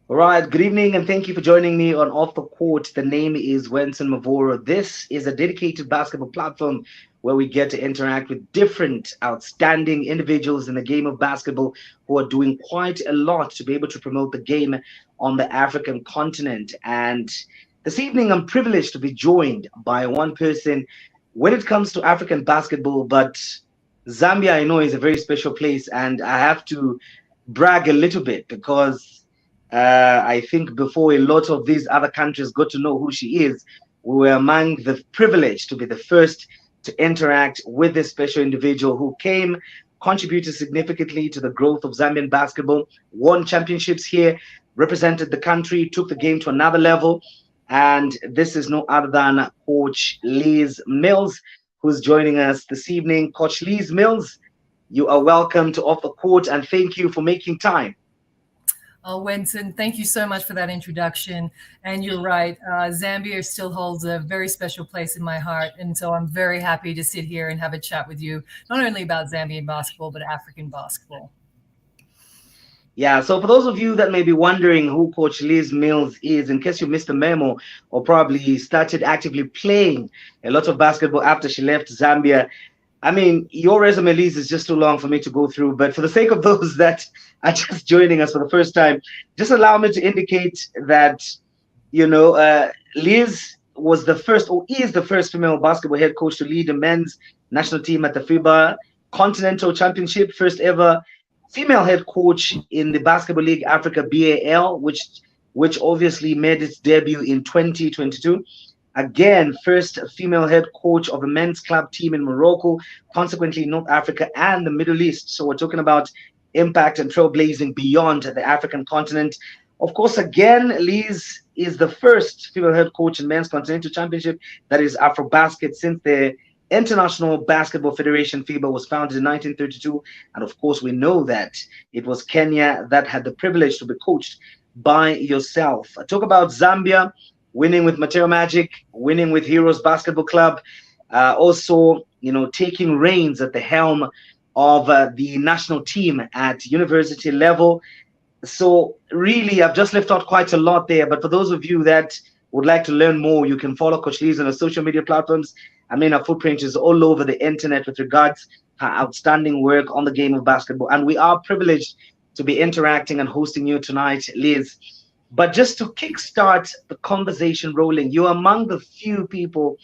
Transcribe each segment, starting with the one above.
All right, good evening, and thank you for joining me on Off the Court. The name is Wenson Mavoro. This is a dedicated basketball platform where we get to interact with different outstanding individuals in the game of basketball who are doing quite a lot to be able to promote the game on the African continent. And this evening, I'm privileged to be joined by one person when it comes to African basketball, but Zambia, I know, is a very special place, and I have to brag a little bit because I think before a lot of these other countries got to know who she is, we were among the privileged to be the first to interact with this special individual who came, contributed significantly to the growth of Zambian basketball, won championships here, represented the country, took the game to another level. And this is no other than Coach Liz Mills, who's joining us this evening. Coach Liz Mills, you are welcome to Off the Court, and thank you for making time. Oh, Wenson, thank you so much for that introduction. And you're right, Zambia still holds a very special place in my heart. And so I'm very happy to sit here and have a chat with you, not only about Zambian basketball, but African basketball. Yeah, so for those of you that may be wondering who Coach Liz Mills is, in case you missed the memo or probably started actively playing a lot of basketball after she left Zambia, I mean, your resume, Liz, is just too long for me to go through. But for the sake of those that are just joining us for the first time, just allow me to indicate that, Liz was the first or is the first female basketball head coach to lead the men's national team at the FIBA Continental Championship, first ever female head coach in the Basketball League Africa BAL, which obviously made its debut in 2022. Again, first female head coach of a men's club team in Morocco, consequently North Africa and the Middle East. So we're talking about impact and trailblazing beyond the African continent. Of course, again, Liz is the first female head coach in men's continental championship, that is AfroBasket, since the International Basketball Federation FIBA was founded in 1932. And of course, we know that it was Kenya that had the privilege to be coached by yourself. I talk about Zambia winning with Mateo Magic, winning with Heroes Basketball Club, also, taking reins at the helm of the national team at university level. So really, I've just left out quite a lot there. But for those of you that would like to learn more, you can follow Coach Liz on the social media platforms. I mean, her footprint is all over the internet with regards her outstanding work on the game of basketball. And we are privileged to be interacting and hosting you tonight, Liz. But just to kickstart the conversation rolling, you're among the few people,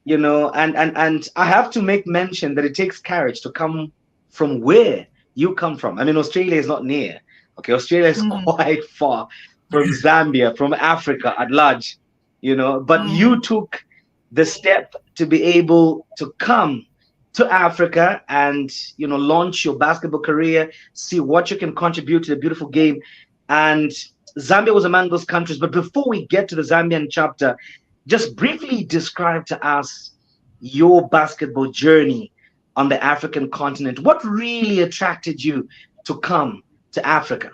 and I have to make mention that it takes courage to come from where you come from. I mean, Australia is not near. Okay, Australia is quite far from Zambia, from Africa at large, but you took the step to be able to come to Africa and, launch your basketball career, see what you can contribute to the beautiful game. And Zambia was among those countries. But before we get to the Zambian chapter, just briefly describe to us your basketball journey on the African continent. What really attracted you to come to Africa?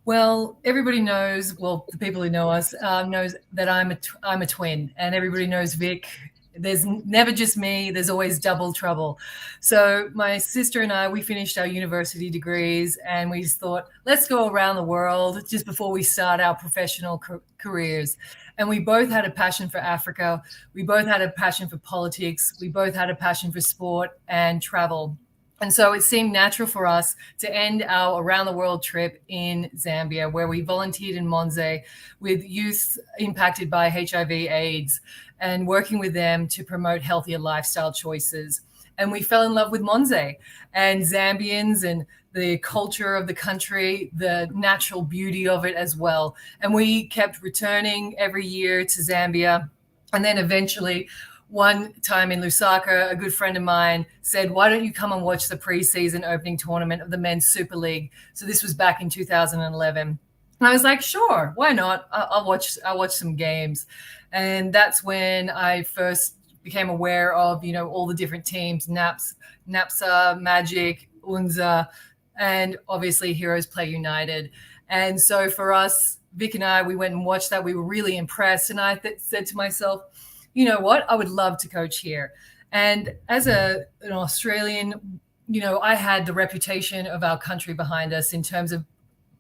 Well, everybody knows, well, the people who know us knows that I'm a twin, and everybody knows Vic. There's never just me, there's always double trouble. So my sister and I, we finished our university degrees and we thought, let's go around the world just before we start our professional careers. And we both had a passion for Africa. We both had a passion for politics. We both had a passion for sport and travel. And so it seemed natural for us to end our around the world trip in Zambia, where we volunteered in Monze with youth impacted by HIV/AIDS and working with them to promote healthier lifestyle choices. And we fell in love with Monze and Zambians and the culture of the country, the natural beauty of it as well. And we kept returning every year to Zambia. And then eventually, one time in Lusaka, a good friend of mine said, why don't you come and watch the preseason opening tournament of the Men's Super League? So this was back in 2011. And I was like, sure, why not? I'll watch some games. And that's when I first became aware of, all the different teams, NAPSA, Magic, UNZA, and obviously Heroes Play United. And so for us, Vic and I, we went and watched that. We were really impressed. And I said to myself, you know what, I would love to coach here. And as an Australian, I had the reputation of our country behind us in terms of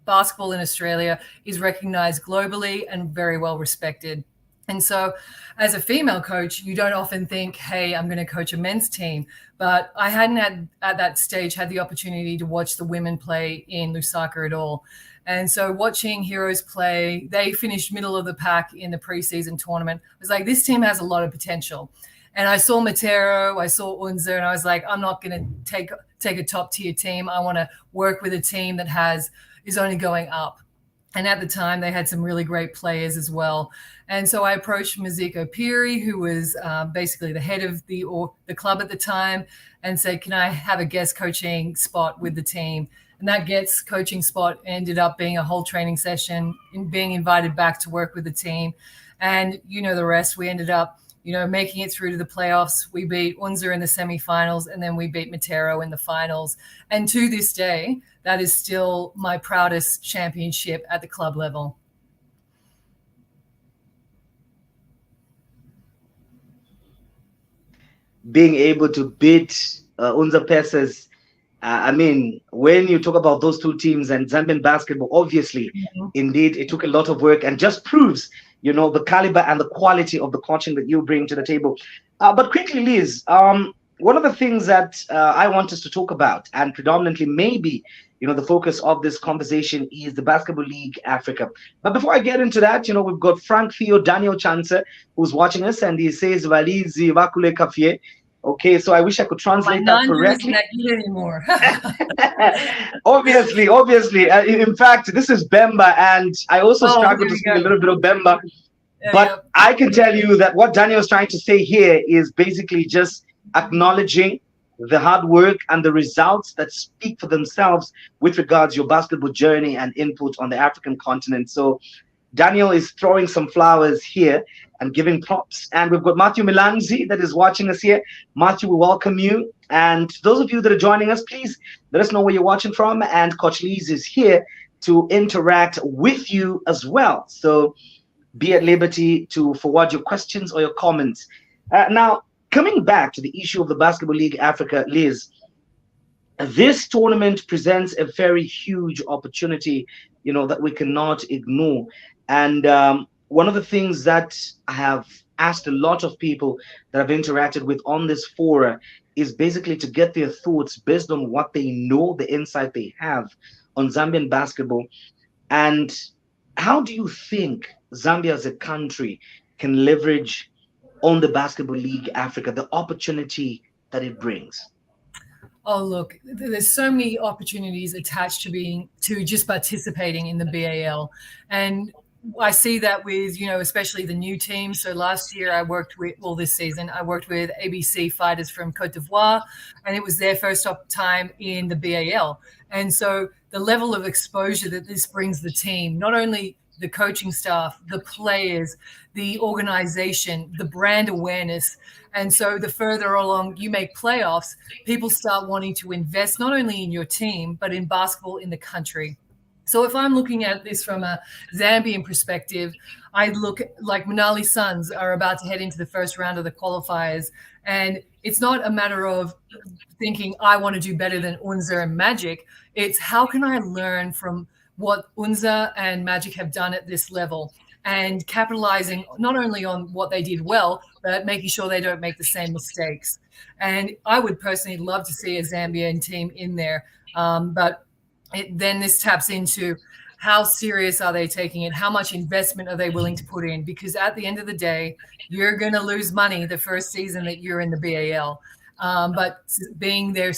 basketball in Australia is recognized globally and very well respected. And so as a female coach, you don't often think, hey, I'm going to coach a men's team. But I hadn't at that stage had the opportunity to watch the women play in Lusaka at all. And so watching Heroes play, they finished middle of the pack in the preseason tournament. I was like, this team has a lot of potential. And I saw Matero, I saw Unza, and I was like, I'm not going to take a top tier team. I want to work with a team that is only going up. And at the time, they had some really great players as well. And so I approached Maziko Piri, who was basically the head of the club at the time, and said, can I have a guest coaching spot with the team? And that guest coaching spot ended up being a whole training session, and being invited back to work with the team. And you know the rest. We ended up, making it through to the playoffs. We beat Unza in the semifinals, and then we beat Matero in the finals. And to this day, that is still my proudest championship at the club level. Being able to beat Unza Pesas, when you talk about those two teams and Zambian basketball, obviously, indeed, it took a lot of work and just proves, the caliber and the quality of the coaching that you bring to the table. But quickly, Liz, one of the things that I want us to talk about, and predominantly maybe, the focus of this conversation, is the Basketball League Africa. But before I get into that, we've got Frank Theo Daniel Chancer, who's watching us, and he says, Valizi Vakule Kafie. Okay, so I wish I could translate that correctly. Not good anymore. Obviously. In fact, this is Bemba, and I also struggle to speak a little bit of Bemba. But I can tell you that what Daniel is trying to say here is basically just acknowledging the hard work and the results that speak for themselves with regards to your basketball journey and input on the African continent. So Daniel is throwing some flowers here and giving props. And we've got Matthew Milanzi that is watching us here. Matthew, we welcome you. And those of you that are joining us, please let us know where you're watching from. And Coach Liz is here to interact with you as well. So be at liberty to forward your questions or your comments. Now, coming back to the issue of the Basketball League Africa, Liz, this tournament presents a very huge opportunity, that we cannot ignore. And one of the things that I have asked a lot of people that I've interacted with on this forum is basically to get their thoughts based on what they know, the insight they have on Zambian basketball. And how do you think Zambia as a country can leverage on the Basketball League Africa, the opportunity that it brings? Oh, look, there's so many opportunities attached to just participating in the BAL. And I see that with, especially the new teams. So last year this season, I worked with ABC fighters from Cote d'Ivoire, and it was their first time in the BAL. And so the level of exposure that this brings the team, not only the coaching staff, the players, the organization, the brand awareness. And so the further along you make playoffs, people start wanting to invest not only in your team, but in basketball in the country. So if I'm looking at this from a Zambian perspective, I look like Manali Suns are about to head into the first round of the qualifiers. And it's not a matter of thinking I want to do better than Unza and Magic. It's how can I learn from what Unza and Magic have done at this level, and capitalizing not only on what they did well, but making sure they don't make the same mistakes. And I would personally love to see a Zambian team in there. But then this taps into how serious are they taking it? How much investment are they willing to put in? Because at the end of the day, you're going to lose money the first season that you're in the BAL. But being there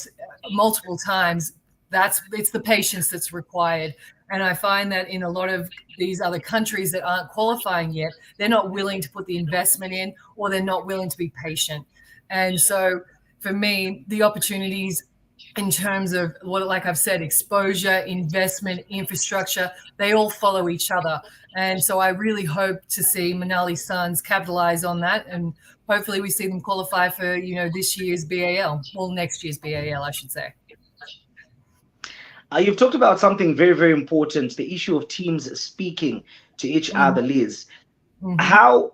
multiple times, it's the patience that's required. And I find that in a lot of these other countries that aren't qualifying yet, they're not willing to put the investment in, or they're not willing to be patient. And so for me, the opportunities in terms of like I've said, exposure, investment, infrastructure, they all follow each other. And so I really hope to see Manali Suns capitalize on that. And hopefully we see them qualify for, this year's BAL, well, next year's BAL, I should say. You've talked about something very, very important, the issue of teams speaking to each other, Liz. Mm-hmm.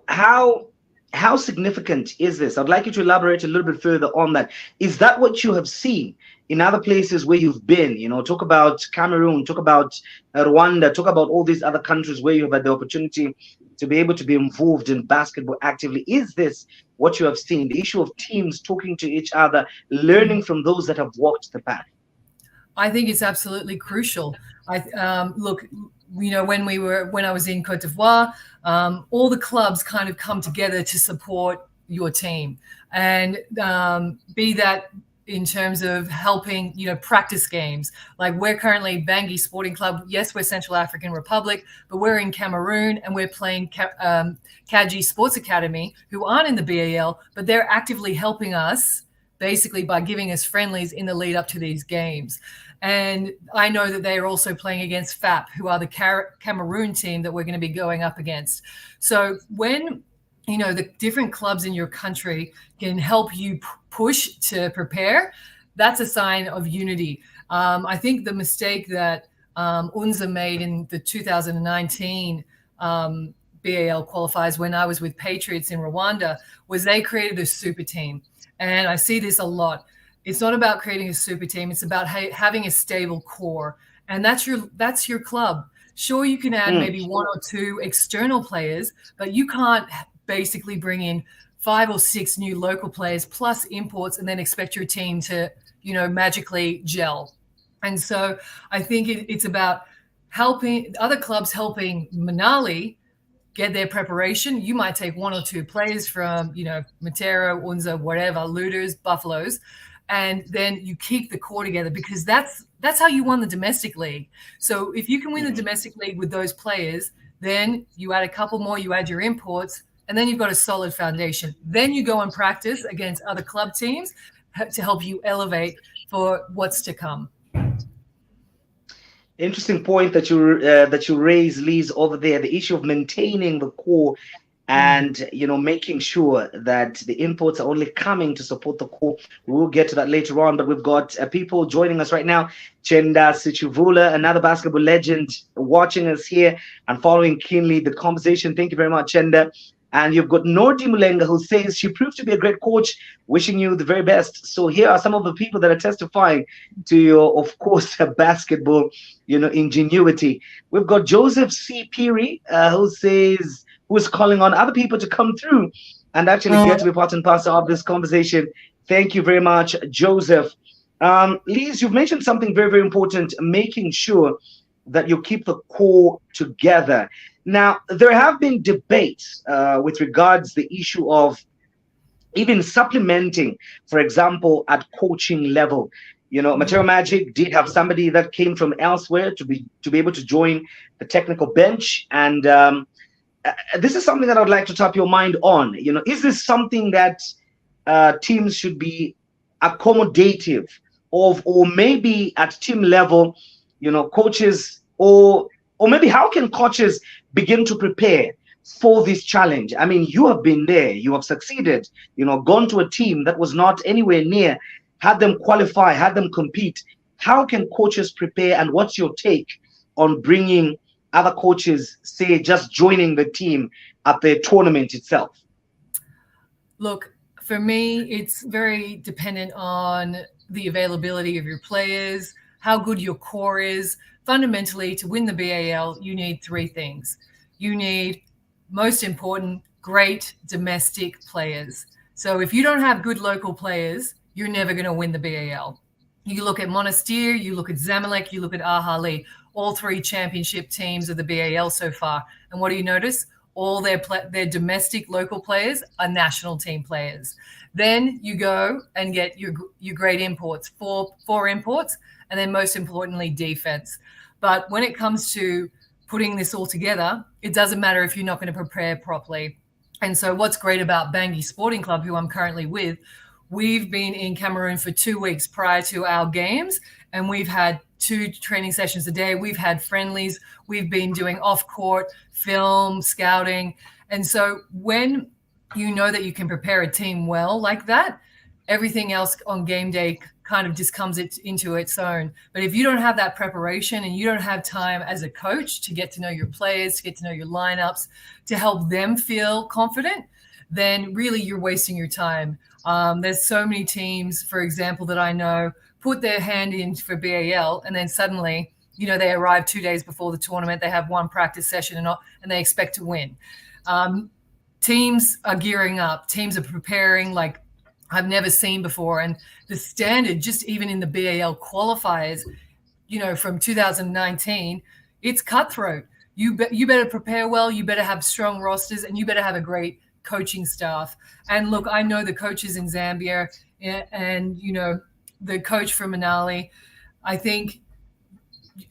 How How significant is this? I'd like you to elaborate a little bit further on that. Is that what you have seen in other places where you've been? Talk about Cameroon, talk about Rwanda, talk about all these other countries where you have had the opportunity to be able to be involved in basketball actively. Is this what you have seen? The issue of teams talking to each other, learning from those that have walked the path. I think it's absolutely crucial. Look, when I was in Cote d'Ivoire, all the clubs kind of come together to support your team, and be that in terms of helping, practice games. Like we're currently Bangui Sporting Club. Yes, we're Central African Republic, but we're in Cameroon and we're playing Kaji Sports Academy, who aren't in the BAL, but they're actively helping us basically by giving us friendlies in the lead up to these games. And I know that they are also playing against FAP, who are the Cameroon team that we're going to be going up against. So when, the different clubs in your country can help you push to prepare, that's a sign of unity. I think the mistake that UNZA made in the 2019 BAL qualifiers when I was with Patriots in Rwanda was they created a super team. And I see this a lot. It's not about creating a super team. It's about having a stable core. And that's your club. Sure, you can add maybe one or two external players, but you can't basically bring in 5 or 6 new local players plus imports and then expect your team to, magically gel. And so I think it's about helping other clubs, helping Manali get their preparation. You might take 1 or 2 players from, Matera, UNZA, whatever, Looters, Buffaloes, and then you keep the core together, because that's how you won the domestic league. So if you can win the domestic league with those players, then you add a couple more, you add your imports, and then you've got a solid foundation. Then you go and practice against other club teams to help you elevate for what's to come. Interesting point that you raise, Liz, over there. The issue of maintaining the core and making sure that the imports are only coming to support the core. We'll get to that later on, but we've got people joining us right now. Chenda Sichuvula, another basketball legend, watching us here and following keenly the conversation. Thank you very much, Chenda. And you've got Nordi Mulenga, who says she proved to be a great coach, wishing you the very best. So here are some of the people that are testifying to your, of course, basketball, ingenuity. We've got Joseph C. Peary, who is calling on other people to come through and actually get to be part and parcel of this conversation. Thank you very much, Joseph. Liz, you've mentioned something very, very important, making sure that you keep the core together. Now, there have been debates with regards the issue of even supplementing, for example, at coaching level. Matera Magic did have somebody that came from elsewhere to be able to join the technical bench. And this is something that I'd like to tap your mind on. Is this something that teams should be accommodative of, or maybe at team level, coaches, or maybe how can coaches begin to prepare for this challenge? I mean, you have been there, you have succeeded, gone to a team that was not anywhere near, had them qualify, had them compete. How can coaches prepare, and what's your take on bringing other coaches, say, just joining the team at the tournament itself? Look, for me, it's very dependent on the availability of your players, how good your core is. Fundamentally, to win the BAL, you need 3 things. You need, most important, great domestic players. So if you don't have good local players, you're never going to win the BAL. You look at Monastir, you look at Zamalek, you look at Ahali, all 3 championship teams of the BAL so far. And what do you notice? All their domestic local players are national team players. Then you go and get your great imports, four imports, and then most importantly, defense. But when it comes to putting this all together, it doesn't matter if you're not going to prepare properly. And so what's great about Bangui Sporting Club, who I'm currently with, we've been in Cameroon for 2 weeks prior to our games, and we've had 2 training sessions a day. We've had friendlies. We've been doing off-court, film, scouting. And so when you know that you can prepare a team well like that, everything else on game day kind of just comes into its own. But if you don't have that preparation and you don't have time as a coach to get to know your players, to get to know your lineups, to help them feel confident, then really you're wasting your time. There's so many teams, for example, that I know put their hand in for BAL, and then suddenly, they arrive 2 days before the tournament. They have one practice session and they expect to win. Teams are gearing up. Teams are preparing like I've never seen before. And the standard, just even in the BAL qualifiers, from 2019, it's cutthroat. You better prepare well. You better have strong rosters, and you better have a great coaching staff. And look, I know the coaches in Zambia, and the coach from Manali. I think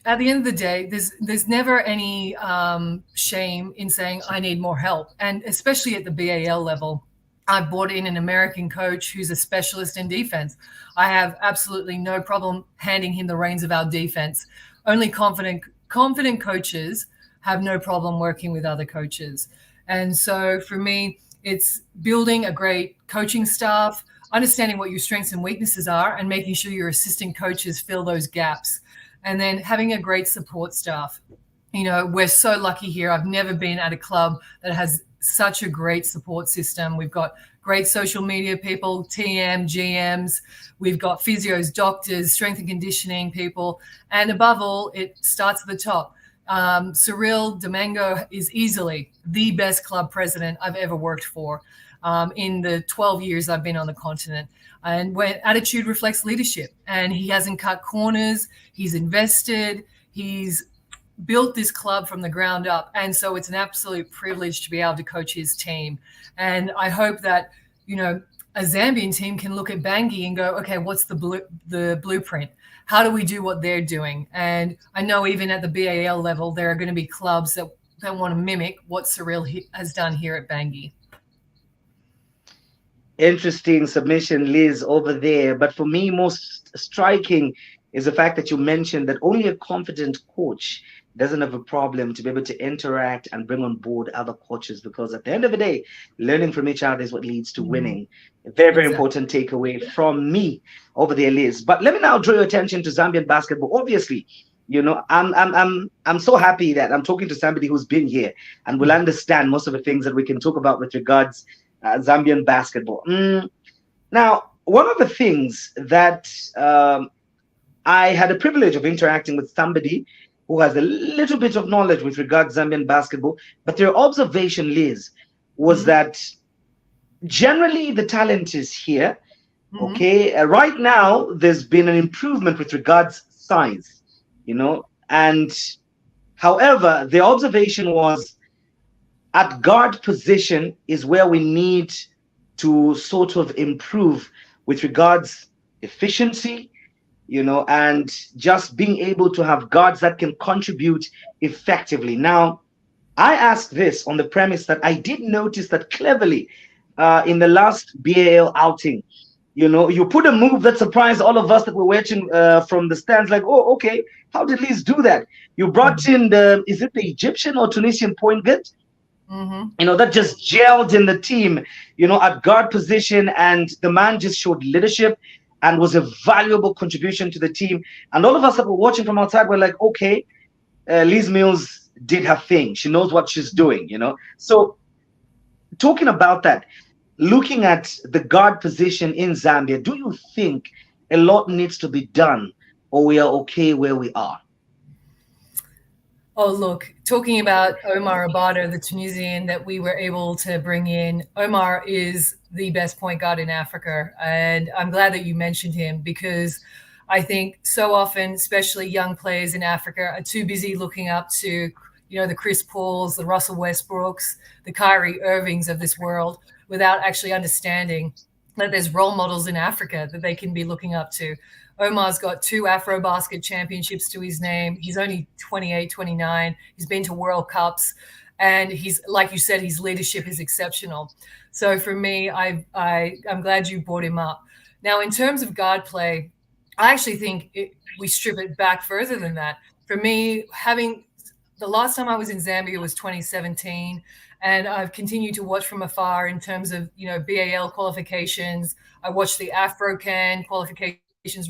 at the end of the day, there's never any shame in saying I need more help, and especially at the BAL level. I've brought in an American coach who's a specialist in defense. I have absolutely no problem handing him the reins of our defense. Only confident coaches have no problem working with other coaches. And so for me, it's building a great coaching staff, understanding what your strengths and weaknesses are, and making sure your assistant coaches fill those gaps. And then having a great support staff. We're so lucky here. I've never been at a club that has such a great support system. We've got great social media people, TM, GMs. We've got physios, doctors, strength and conditioning people. And above all, it starts at the top. Cyril Domingo is easily the best club president I've ever worked for in the 12 years I've been on the continent. And when attitude reflects leadership, and he hasn't cut corners, he's invested, he's built this club from the ground up. And so it's an absolute privilege to be able to coach his team. And I hope that, a Zambian team can look at Bangui and go, okay, what's the blueprint? How do we do what they're doing? And I know even at the BAL level, there are going to be clubs that want to mimic what Cyril has done here at Bangui. Interesting submission, Liz, over there. But for me, most striking is the fact that you mentioned that only a confident coach doesn't have a problem to be able to interact and bring on board other coaches, because at the end of the day, learning from each other is what leads to winning. A very, very important takeaway from me over there, Liz. But let me now draw your attention to Zambian basketball. Obviously, I'm so happy that I'm talking to somebody who's been here and will understand most of the things that we can talk about with regards Zambian basketball. Now, one of the things that I had the privilege of interacting with somebody who has a little bit of knowledge with regards Zambian basketball, but their observation, Liz, was that generally the talent is here. Okay, right now there's been an improvement with regards size, and however, the observation was at guard position is where we need to sort of improve with regards efficiency, and just being able to have guards that can contribute effectively. Now, I asked this on the premise that I did notice that cleverly in the last BAL outing, you put a move that surprised all of us that were watching from the stands, like, oh, okay, how did Liz do that? You brought in is it the Egyptian or Tunisian point guard? That just gelled in the team, at guard position, and the man just showed leadership and was a valuable contribution to the team. And all of us that were watching from outside were like, okay, Liz Mills did her thing. She knows what she's doing, So talking about that, looking at the guard position in Zambia, do you think a lot needs to be done, or we are okay where we are? Oh, look, talking about Omar Abada, the Tunisian that we were able to bring in, Omar is the best point guard in Africa. And I'm glad that you mentioned him, because I think so often, especially young players in Africa, are too busy looking up to, the Chris Pauls, the Russell Westbrooks, the Kyrie Irvings of this world, without actually understanding that there's role models in Africa that they can be looking up to. Omar's got 2 AfroBasket championships to his name. He's only 28, 29. He's been to World Cups. And he's, like you said, his leadership is exceptional. So for me, I'm glad you brought him up. Now, in terms of guard play, I actually think we strip it back further than that. For me, the last time I was in Zambia was 2017. And I've continued to watch from afar in terms of, BAL qualifications. I watched the AfroCan qualifications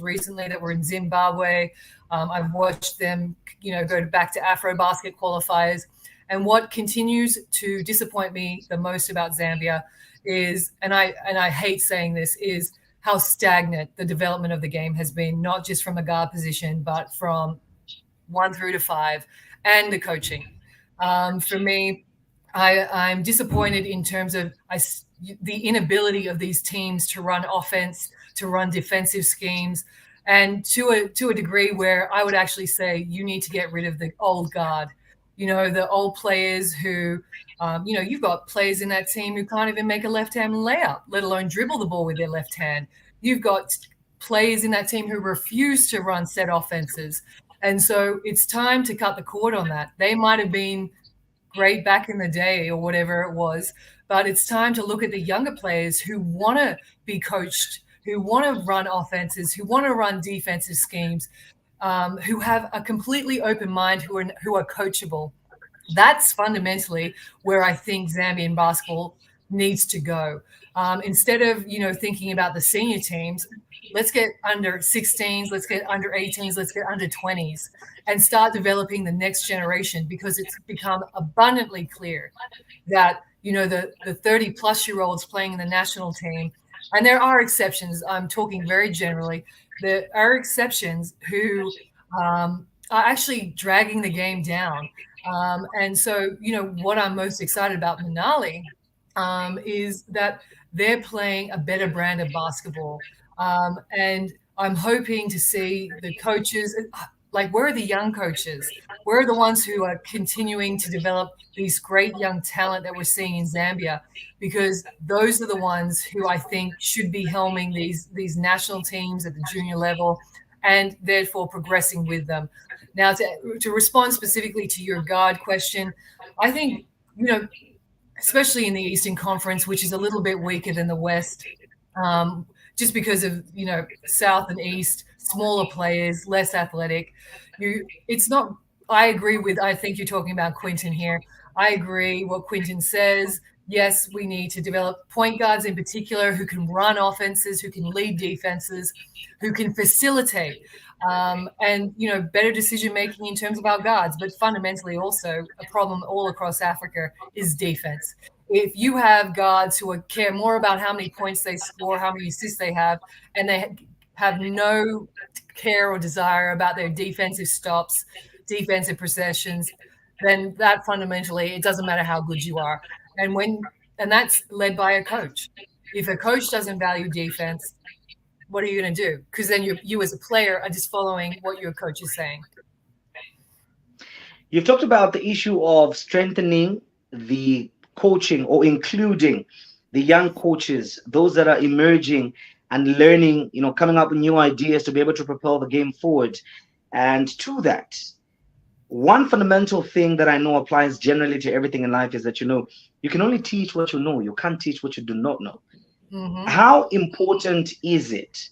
recently that were in Zimbabwe. I've watched them, go back to AfroBasket qualifiers. And what continues to disappoint me the most about Zambia is, and I hate saying this, is how stagnant the development of the game has been, not just from a guard position, but from 1 through to 5, and the coaching. For me, I'm disappointed in terms of the inability of these teams to run offense, to run defensive schemes, and to a degree where I would actually say you need to get rid of the old guard. The old players who, you've got players in that team who can't even make a left-hand layup, let alone dribble the ball with their left hand. You've got players in that team who refuse to run set offenses. And so it's time to cut the cord on that. They might have been great back in the day or whatever it was, but it's time to look at the younger players who want to be coached, who want to run offenses, who want to run defensive schemes, who have a completely open mind, who are coachable. That's fundamentally where I think Zambian basketball needs to go. Instead of, thinking about the senior teams, let's get under 16s, let's get under 18s, let's get under 20s and start developing the next generation, because it's become abundantly clear that, the 30-plus-year-olds playing in the national team, and there are exceptions, I'm talking very generally, there are exceptions who are actually dragging the game down. And so, what I'm most excited about Manali is that they're playing a better brand of basketball. And I'm hoping to see the coaches, where are the young coaches? Where are the ones who are continuing to develop these great young talent that we're seeing in Zambia? Because those are the ones who I think should be helming these national teams at the junior level and therefore progressing with them. Now, to respond specifically to your guard question, I think, especially in the Eastern Conference, which is a little bit weaker than the West, just because of, South and East, smaller players, less athletic. I think you're talking about Quinton here. I agree what Quinton says. Yes, we need to develop point guards in particular who can run offenses, who can lead defenses, who can facilitate, and, better decision-making in terms of our guards. But fundamentally also a problem all across Africa is defense. If you have guards who care more about how many points they score, how many assists they have, and they have no care or desire about their defensive stops, defensive possessions, then that fundamentally, it doesn't matter how good you are. And that's led by a coach. If a coach doesn't value defense, what are you going to do? Because then you as a player are just following what your coach is saying. You've talked about the issue of strengthening the coaching or including the young coaches, those that are emerging and learning, coming up with new ideas to be able to propel the game forward. And to that, one fundamental thing that I know applies generally to everything in life is that, you can only teach what you know. You can't teach what you do not know. Mm-hmm. How important is it,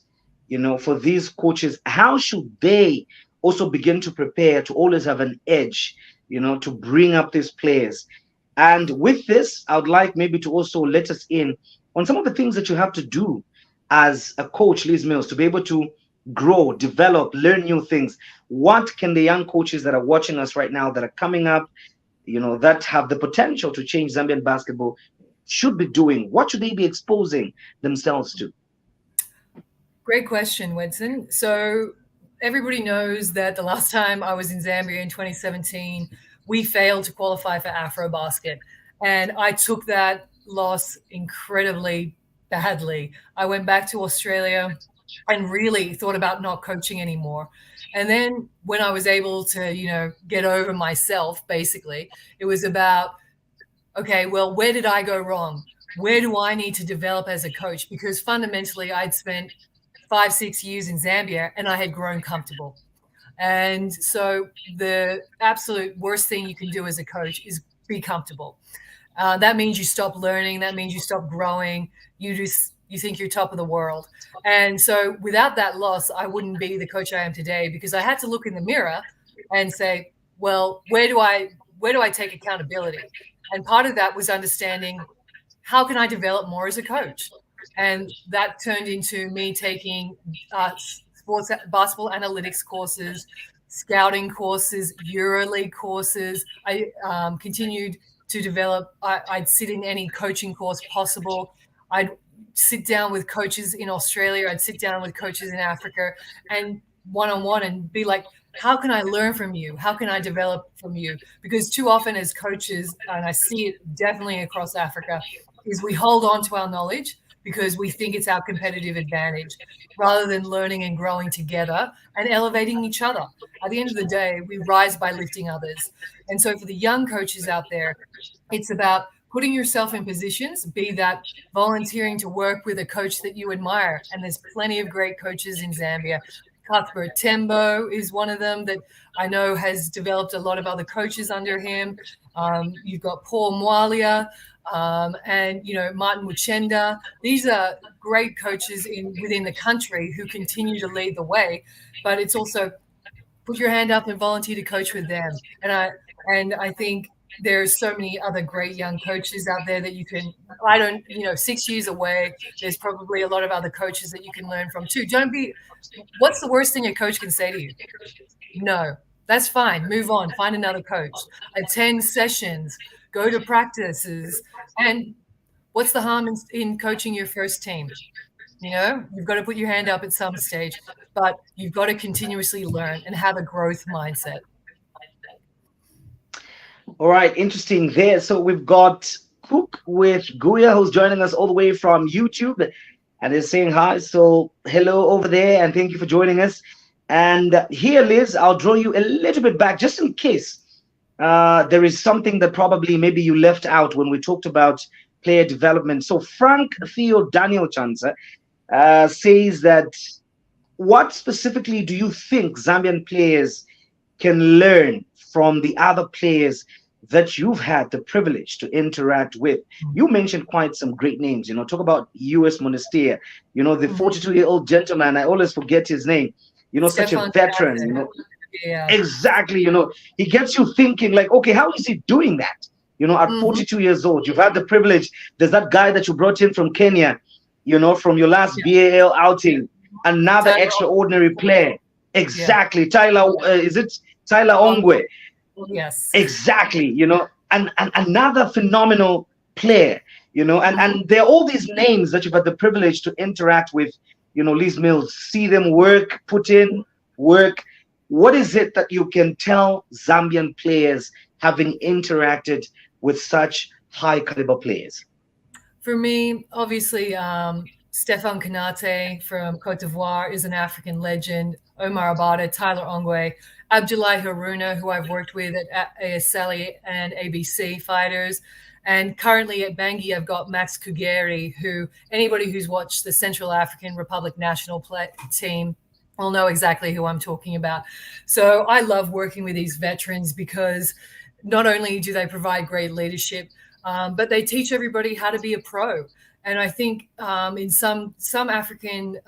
for these coaches? How should they also begin to prepare to always have an edge, to bring up these players? And with this, I would like maybe to also let us in on some of the things that you have to do as a coach, Liz Mills, to be able to grow, develop, learn new things. What can the young coaches that are watching us right now, that are coming up, that have the potential to change Zambian basketball, should be doing? What should they be exposing themselves to? Great question, Wedson. So everybody knows that the last time I was in Zambia in 2017, we failed to qualify for AfroBasket. And I took that loss incredibly badly. I went back to Australia and really thought about not coaching anymore. And then when I was able to, get over myself, basically, it was about, okay, well, where did I go wrong? Where do I need to develop as a coach? Because fundamentally, I'd spent 5-6 years in Zambia and I had grown comfortable. And so the absolute worst thing you can do as a coach is be comfortable. That means you stop learning. That means you stop growing. You think you're top of the world. And so without that loss, I wouldn't be the coach I am today, because I had to look in the mirror and say, well, where do I take accountability? And part of that was understanding, how can I develop more as a coach? And that turned into me taking sports basketball analytics courses, scouting courses, EuroLeague courses. I continued to develop. I'd sit in any coaching course possible. I'd sit down with coaches in Australia. I'd sit down with coaches in Africa and one-on-one and be like, how can I learn from you? How can I develop from you? Because too often as coaches, and I see it definitely across Africa, is we hold on to our knowledge because we think it's our competitive advantage rather than learning and growing together and elevating each other. At the end of the day, we rise by lifting others. And so for the young coaches out there, it's about putting yourself in positions, be that volunteering to work with a coach that you admire. And there's plenty of great coaches in Zambia. Cuthbert Tembo is one of them that I know has developed a lot of other coaches under him. You've got Paul Mwalia and, Martin Muchenda. These are great coaches within the country who continue to lead the way. But it's also put your hand up and volunteer to coach with them. And I think there's so many other great young coaches out there that you can, 6 years away, there's probably a lot of other coaches that you can learn from too. What's the worst thing a coach can say to you? No, that's fine. Move on, find another coach, attend sessions, go to practices. And what's the harm in coaching your first team? You've got to put your hand up at some stage, but you've got to continuously learn and have a growth mindset. All right, interesting there. So we've got Cook with Guya, who's joining us all the way from YouTube and is saying hi. So hello over there, and thank you for joining us. And here, Liz, I'll draw you a little bit back just in case there is something that probably maybe you left out when we talked about player development. So Frank Theo Daniel Chanza says that, what specifically do you think Zambian players can learn from the other players that you've had the privilege to interact with? You mentioned quite some great names, talk about US Monastir, the 42-year-old gentleman, I always forget his name, such a veteran, Yeah. Exactly, he gets you thinking like, okay, how is he doing that? At 42 years old, you've had the privilege. There's that guy that you brought in from Kenya, from your last BAL outing, another extraordinary player. Exactly. Tyler, is it Tyler Ongwe? Yes. Exactly, and another phenomenal player, and there are all these names that you've had the privilege to interact with, Liz Mills, see them work, put in work. What is it that you can tell Zambian players having interacted with such high caliber players? For me, obviously, Stefan Konate from Cote d'Ivoire is an African legend. Omar Abada, Tyler Ongwe, Abdullahi Haruna, who I've worked with at ASL and ABC Fighters. And currently at Bangui, I've got Max Kugeri, who anybody who's watched the Central African Republic national team will know exactly who I'm talking about. So I love working with these veterans because not only do they provide great leadership, but they teach everybody how to be a pro. And I think in some African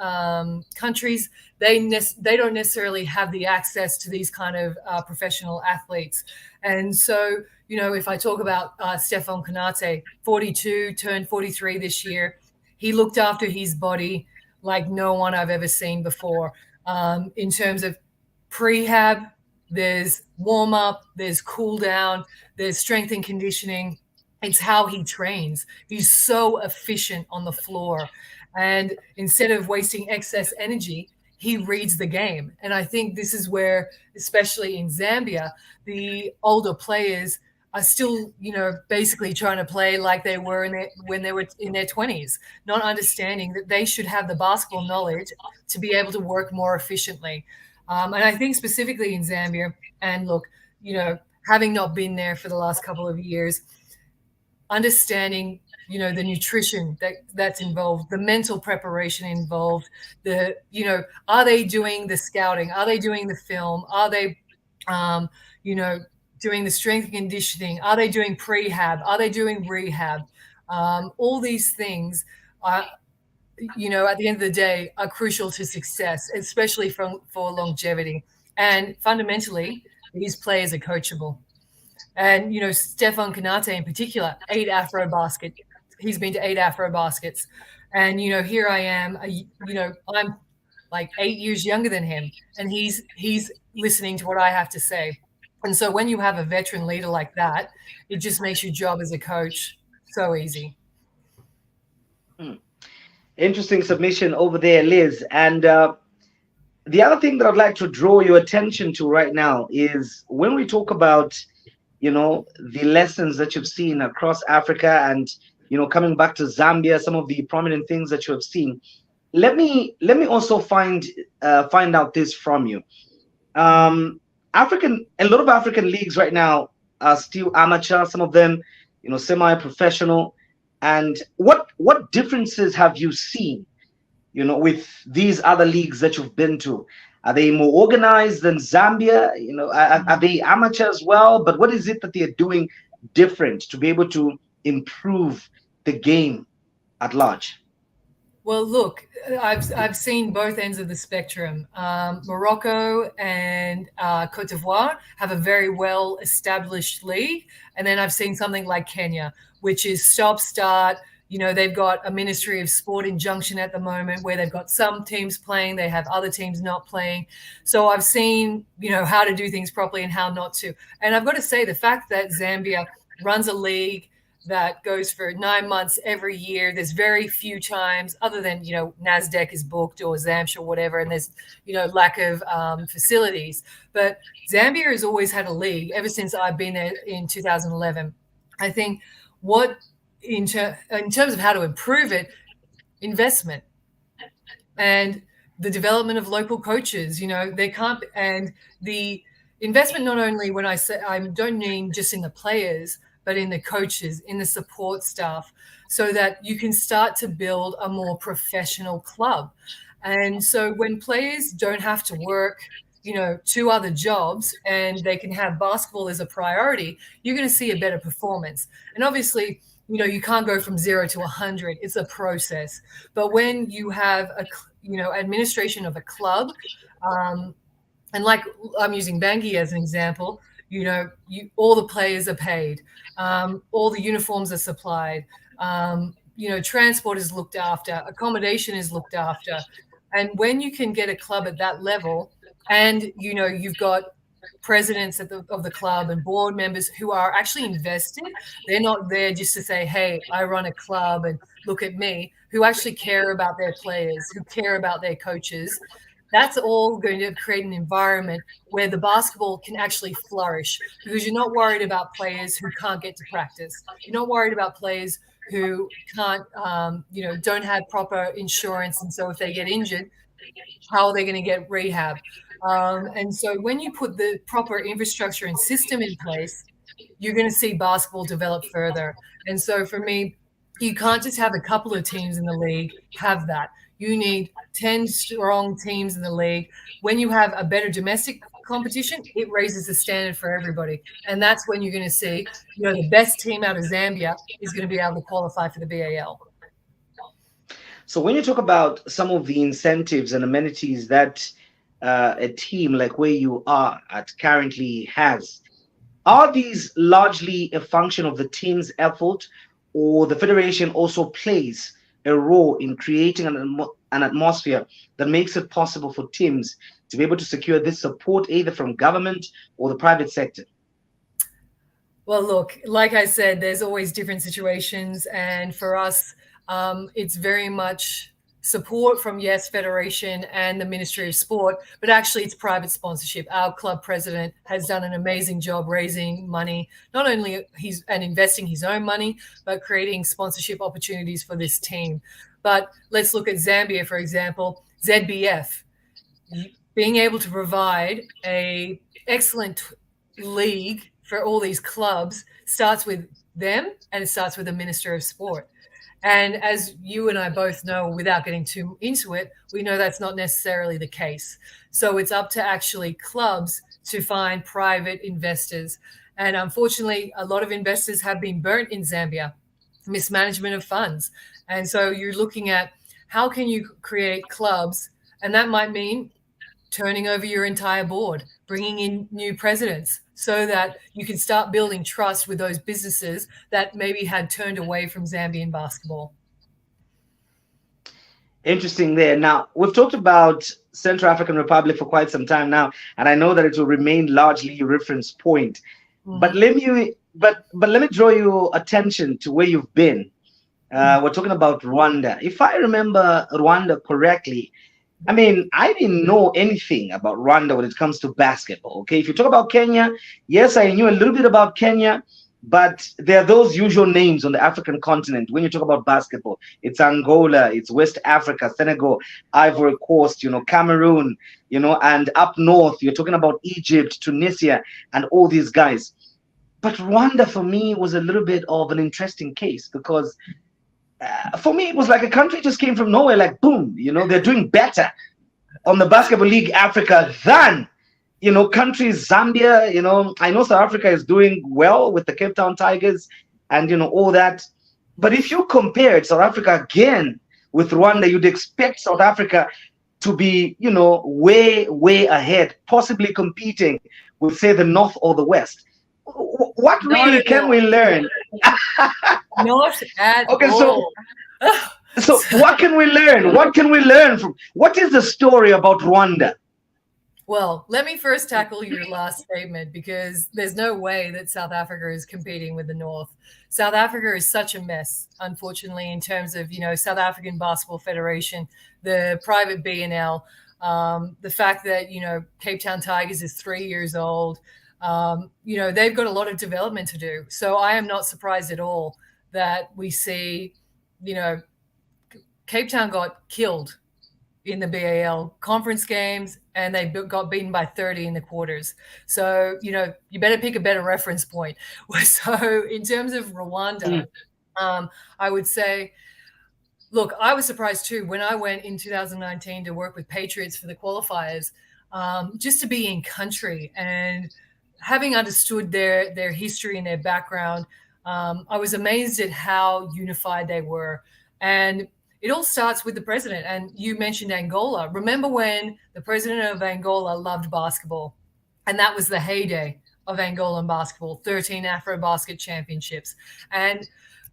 countries, they don't necessarily have the access to these kind of professional athletes. And so, if I talk about Stefan Konate, 42, turned 43 this year, he looked after his body like no one I've ever seen before. In terms of prehab, there's warm up, there's cool down, there's strength and conditioning. It's how he trains. He's so efficient on the floor. And instead of wasting excess energy, he reads the game. And I think this is where, especially in Zambia, the older players are still, basically trying to play like they were when they were in their 20s, not understanding that they should have the basketball knowledge to be able to work more efficiently. And I think specifically in Zambia, and look, having not been there for the last couple of years, understanding, the nutrition that's involved, the mental preparation involved, are they doing the scouting? Are they doing the film? Are they, doing the strength and conditioning? Are they doing prehab? Are they doing rehab? All these things are, at the end of the day, are crucial to success, especially for longevity. And fundamentally, these players are coachable. And, Stefan Konate in particular, 8 Afro-Basket. He's been to 8 Afro-Baskets. And, here I am, I'm like 8 years younger than him, and he's listening to what I have to say. And so when you have a veteran leader like that, it just makes your job as a coach so easy. Interesting submission over there, Liz. And the other thing that I'd like to draw your attention to right now is when we talk about, the lessons that you've seen across Africa and, coming back to Zambia, some of the prominent things that you have seen. Let me also find out this from you. A lot of African leagues right now are still amateur, some of them, semi-professional. And what differences have you seen, with these other leagues that you've been to? Are they more organized than Zambia? Are they amateur as well? But what is it that they're doing different to be able to improve the game at large? Well, look, I've seen both ends of the spectrum. Morocco and Cote d'Ivoire have a very well established league, and then I've seen something like Kenya, which is stop-start. They've got a Ministry of Sport injunction at the moment where they've got some teams playing, they have other teams not playing. So I've seen, how to do things properly and how not to. And I've got to say, the fact that Zambia runs a league that goes for 9 months every year. There's very few times other than, NASDAQ is booked or ZAMSH or whatever, and there's, lack of facilities. But Zambia has always had a league ever since I've been there in 2011. I think in terms of how to improve it, investment and the development of local coaches, they can't, and the investment, not only when I say, I don't mean just in the players, but in the coaches, in the support staff, so that you can start to build a more professional club. And so when players don't have to work, 2 other jobs and they can have basketball as a priority, you're going to see a better performance. And obviously, you can't go from 0 to 100. It's a process. But when you have administration of a club, and like I'm using Bangui as an example, all the players are paid, all the uniforms are supplied, transport is looked after, accommodation is looked after. And when you can get a club at that level and, you've got presidents of the club and board members who are actually invested, they're not there just to say, hey, I run a club and look at me, who actually care about their players, who care about their coaches. That's all going to create an environment where the basketball can actually flourish, because you're not worried about players who can't get to practice. You're not worried about players who can't, don't have proper insurance. And so if they get injured, how are they going to get rehab? And so when you put the proper infrastructure and system in place, you're going to see basketball develop further. And so for me, you can't just have a couple of teams in the league have that. You need 10 strong teams in the league. When you have a better domestic competition, it raises the standard for everybody. And that's when you're going to see, the best team out of Zambia is going to be able to qualify for the BAL. So when you talk about some of the incentives and amenities that a team like where you are at currently has, are these largely a function of the team's effort, or the federation also plays a role in creating an atmosphere that makes it possible for teams to be able to secure this support either from government or the private sector? Well, look, like I said, there's always different situations. And for us, it's very much support from, yes, Federation and the Ministry of Sport, but actually it's private sponsorship. Our club president has done an amazing job raising money, not only and investing his own money, but creating sponsorship opportunities for this team. But let's look at Zambia, for example, ZBF, being able to provide a excellent league for all these clubs starts with them, and it starts with the Minister of Sport. And as you and I both know, without getting too into it, we know that's not necessarily the case. So it's up to actually clubs to find private investors. And unfortunately, a lot of investors have been burnt in Zambia, mismanagement of funds. And so you're looking at how can you create clubs, and that might mean turning over your entire board, bringing in new presidents, so that you can start building trust with those businesses that maybe had turned away from Zambian basketball. Interesting there. Now, we've talked about Central African Republic for quite some time now, and I know that it will remain largely your reference point. But Mhm. let me draw your attention to where you've been. We're talking about Rwanda. If I remember Rwanda correctly, I mean, I didn't know anything about Rwanda when it comes to basketball. Okay, if you talk about Kenya, yes, I knew a little bit about Kenya, but there are those usual names on the African continent when you talk about basketball. It's Angola, it's West Africa, Senegal, Ivory Coast, Cameroon, and up north, you're talking about Egypt, Tunisia, and all these guys. But Rwanda for me was a little bit of an interesting case because for me, it was like a country just came from nowhere, like boom, they're doing better on the Basketball League Africa than countries Zambia. I know South Africa is doing well with the Cape Town Tigers and all that. But if you compared South Africa again with Rwanda, you'd expect South Africa to be way ahead, possibly competing with, say, the North or the West. What Not really at can all. we learn? Not at Okay, so all. so what can we learn? What can we learn from? What is the story about Rwanda? Well, let me first tackle your last statement because there's no way that South Africa is competing with the North. South Africa is such a mess, unfortunately, in terms of, South African Basketball Federation, the private BNL, the fact that, Cape Town Tigers is 3 years old. They've got a lot of development to do. So I am not surprised at all that we see, you know, Cape Town got killed in the BAL conference games and they got beaten by 30 in the quarters. So, you better pick a better reference point. So in terms of Rwanda, I would say, look, I was surprised too when I went in 2019 to work with Patriots for the qualifiers, just to be in country and having understood their history and their background. I was amazed at how unified they were. And it all starts with the president. And you mentioned Angola. Remember when the president of Angola loved basketball? And that was the heyday of Angolan basketball, 13 Afro-Basket championships. And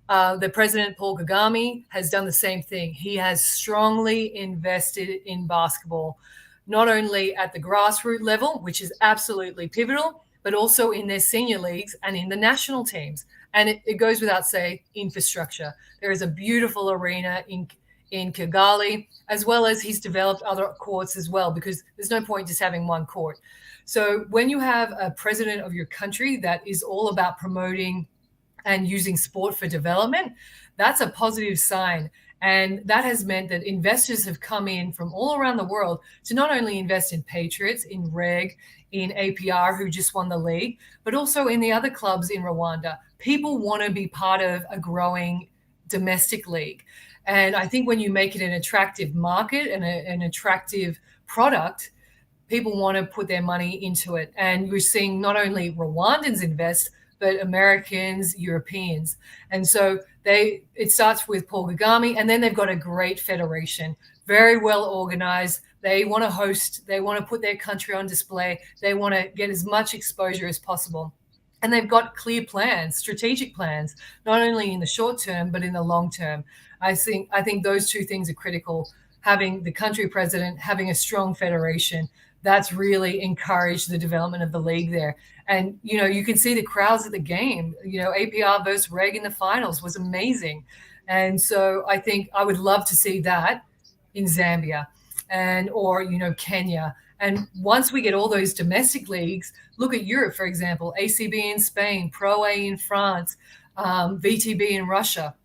the president, Paul Kagame, has done the same thing. He has strongly invested in basketball, not only at the grassroots level, which is absolutely pivotal, but also in their senior leagues and in the national teams. And it goes without saying, infrastructure. There is a beautiful arena in Kigali, as well as he's developed other courts as well, because there's no point just having one court. So when you have a president of your country that is all about promoting and using sport for development, that's a positive sign. And that has meant that investors have come in from all around the world to not only invest in Patriots, in Reg, in APR, who just won the league, but also in the other clubs in Rwanda. People want to be part of a growing domestic league. And I think when you make it an attractive market and an attractive product, people want to put their money into it. And you're seeing not only Rwandans invest, but Americans, Europeans. And so it starts with Paul Kagame, and then they've got a great federation, very well organized. They want to host, they want to put their country on display. They want to get as much exposure as possible. And they've got clear plans, strategic plans, not only in the short term, but in the long term. I think those two things are critical. Having the country president, having a strong federation, that's really encouraged the development of the league there. And, you can see the crowds at the game. APR versus Reg in the finals was amazing. And so I think I would love to see that in Zambia or Kenya. And once we get all those domestic leagues, look at Europe, for example, ACB in Spain, Pro A in France, VTB in Russia.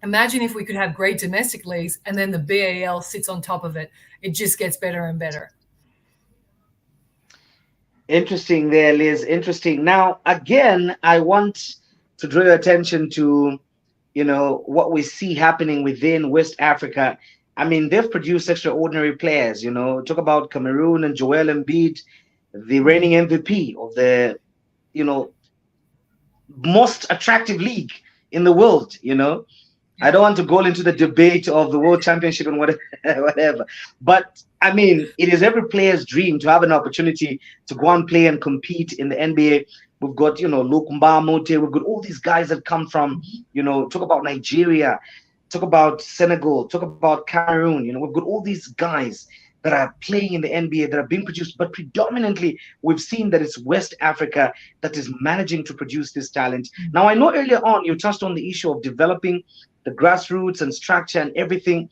Imagine if we could have great domestic leagues and then the BAL sits on top of it. It just gets better and better. Interesting there, Liz. Interesting. Now, again, I want to draw your attention to, what we see happening within West Africa. I mean, they've produced extraordinary players. Talk about Cameroon and Joel Embiid, the reigning MVP of the, most attractive league in the world. I don't want to go into the debate of the World Championship and whatever. But I mean, it is every player's dream to have an opportunity to go and play and compete in the NBA. We've got, Luke Mbamote, we've got all these guys that come from, talk about Nigeria, talk about Senegal, talk about Cameroon. We've got all these guys that are playing in the NBA that are being produced, but predominantly we've seen that it's West Africa that is managing to produce this talent. Now, I know earlier on you touched on the issue of developing the grassroots and structure and everything,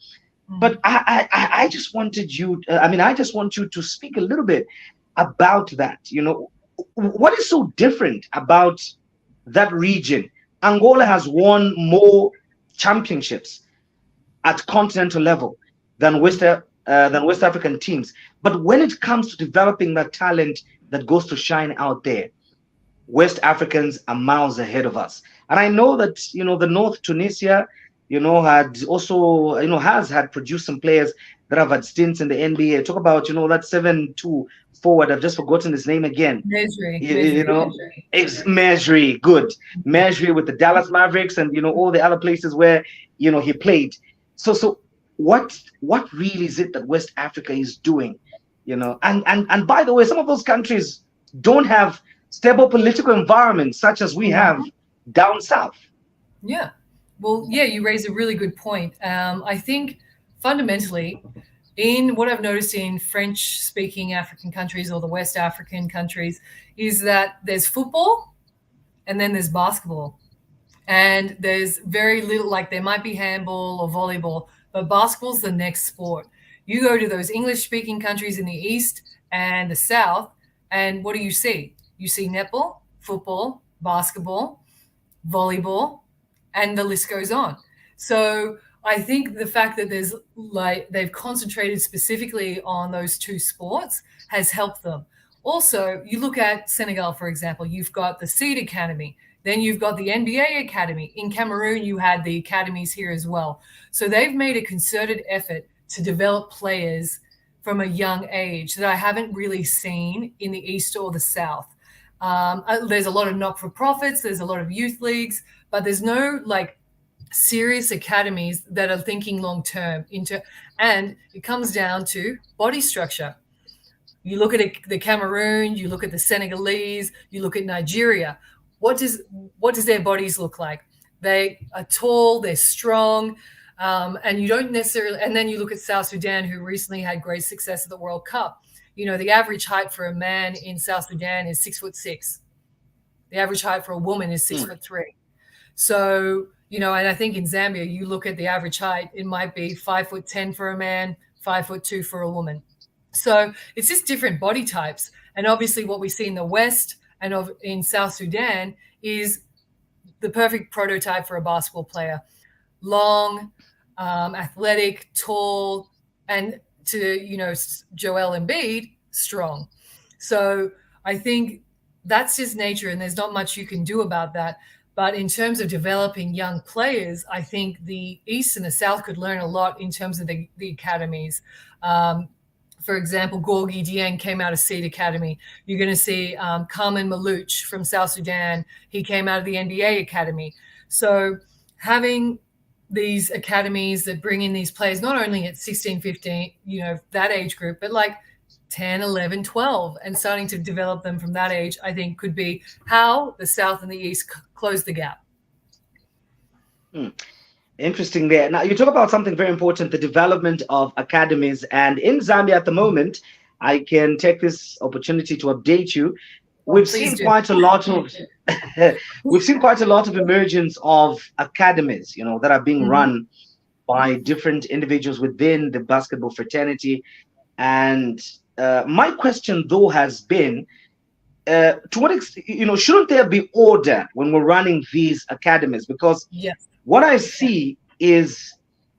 but I just wanted you, I just want you to speak a little bit about that. What is so different about that region? Angola has won more championships at continental level than West African teams. But when it comes to developing that talent that goes to shine out there, West Africans are miles ahead of us. And I know that, the North Tunisia, had also, has had produced some players that have had stints in the NBA. Talk about, that 7-2 forward. I've just forgotten his name again. It's Mejri. Good. Mejri with the Dallas Mavericks and, all the other places where, he played. So what really is it that West Africa is doing? And by the way, some of those countries don't have stable political environments such as we have down south. Yeah. Well, yeah, you raise a really good point. I think fundamentally, in what I've noticed in French-speaking African countries or the West African countries, is that there's football and then there's basketball. And there's very little, like there might be handball or volleyball, but basketball's the next sport. You go to those English-speaking countries in the East and the South, and what do you see? You see netball, football, basketball, volleyball, and the list goes on. So I think the fact that they've concentrated specifically on those two sports has helped them. Also, you look at Senegal, for example, you've got the Seed Academy, then you've got the NBA Academy. In Cameroon, you had the academies here as well. So they've made a concerted effort to develop players from a young age that I haven't really seen in the East or the South. There's a lot of not-for-profits, there's a lot of youth leagues, but there's no serious academies that are thinking long-term and it comes down to body structure. You look at the Cameroon, you look at the Senegalese, you look at Nigeria. What does their bodies look like? They are tall, they're strong, and you don't necessarily. And then you look at South Sudan, who recently had great success at the World Cup. The average height for a man in South Sudan is 6'6". The average height for a woman is 6'3". So, and I think in Zambia, you look at the average height, it might be 5'10" for a man, 5'2" for a woman. So it's just different body types. And obviously what we see in the West and in South Sudan is the perfect prototype for a basketball player. Long, athletic, tall, and to, Joel Embiid, strong. So I think that's just nature and there's not much you can do about that. But in terms of developing young players, I think the East and the South could learn a lot in terms of the academies. For example, Gorgui Dieng came out of Seed Academy. You're going to see Carmen Malouch from South Sudan. He came out of the NBA Academy. So having these academies that bring in these players, not only at 16, 15, that age group, but 10, 11, 12, and starting to develop them from that age, I think could be how the South and the East close the gap. Interesting there. Now, you talk about something very important, the development of academies. And in Zambia at the moment, I can take this opportunity to update you. We've seen quite a lot of emergence of academies, that are being run by different individuals within the basketball fraternity. And my question, though, has been, to what extent, shouldn't there be order when we're running these academies? Because what I see is,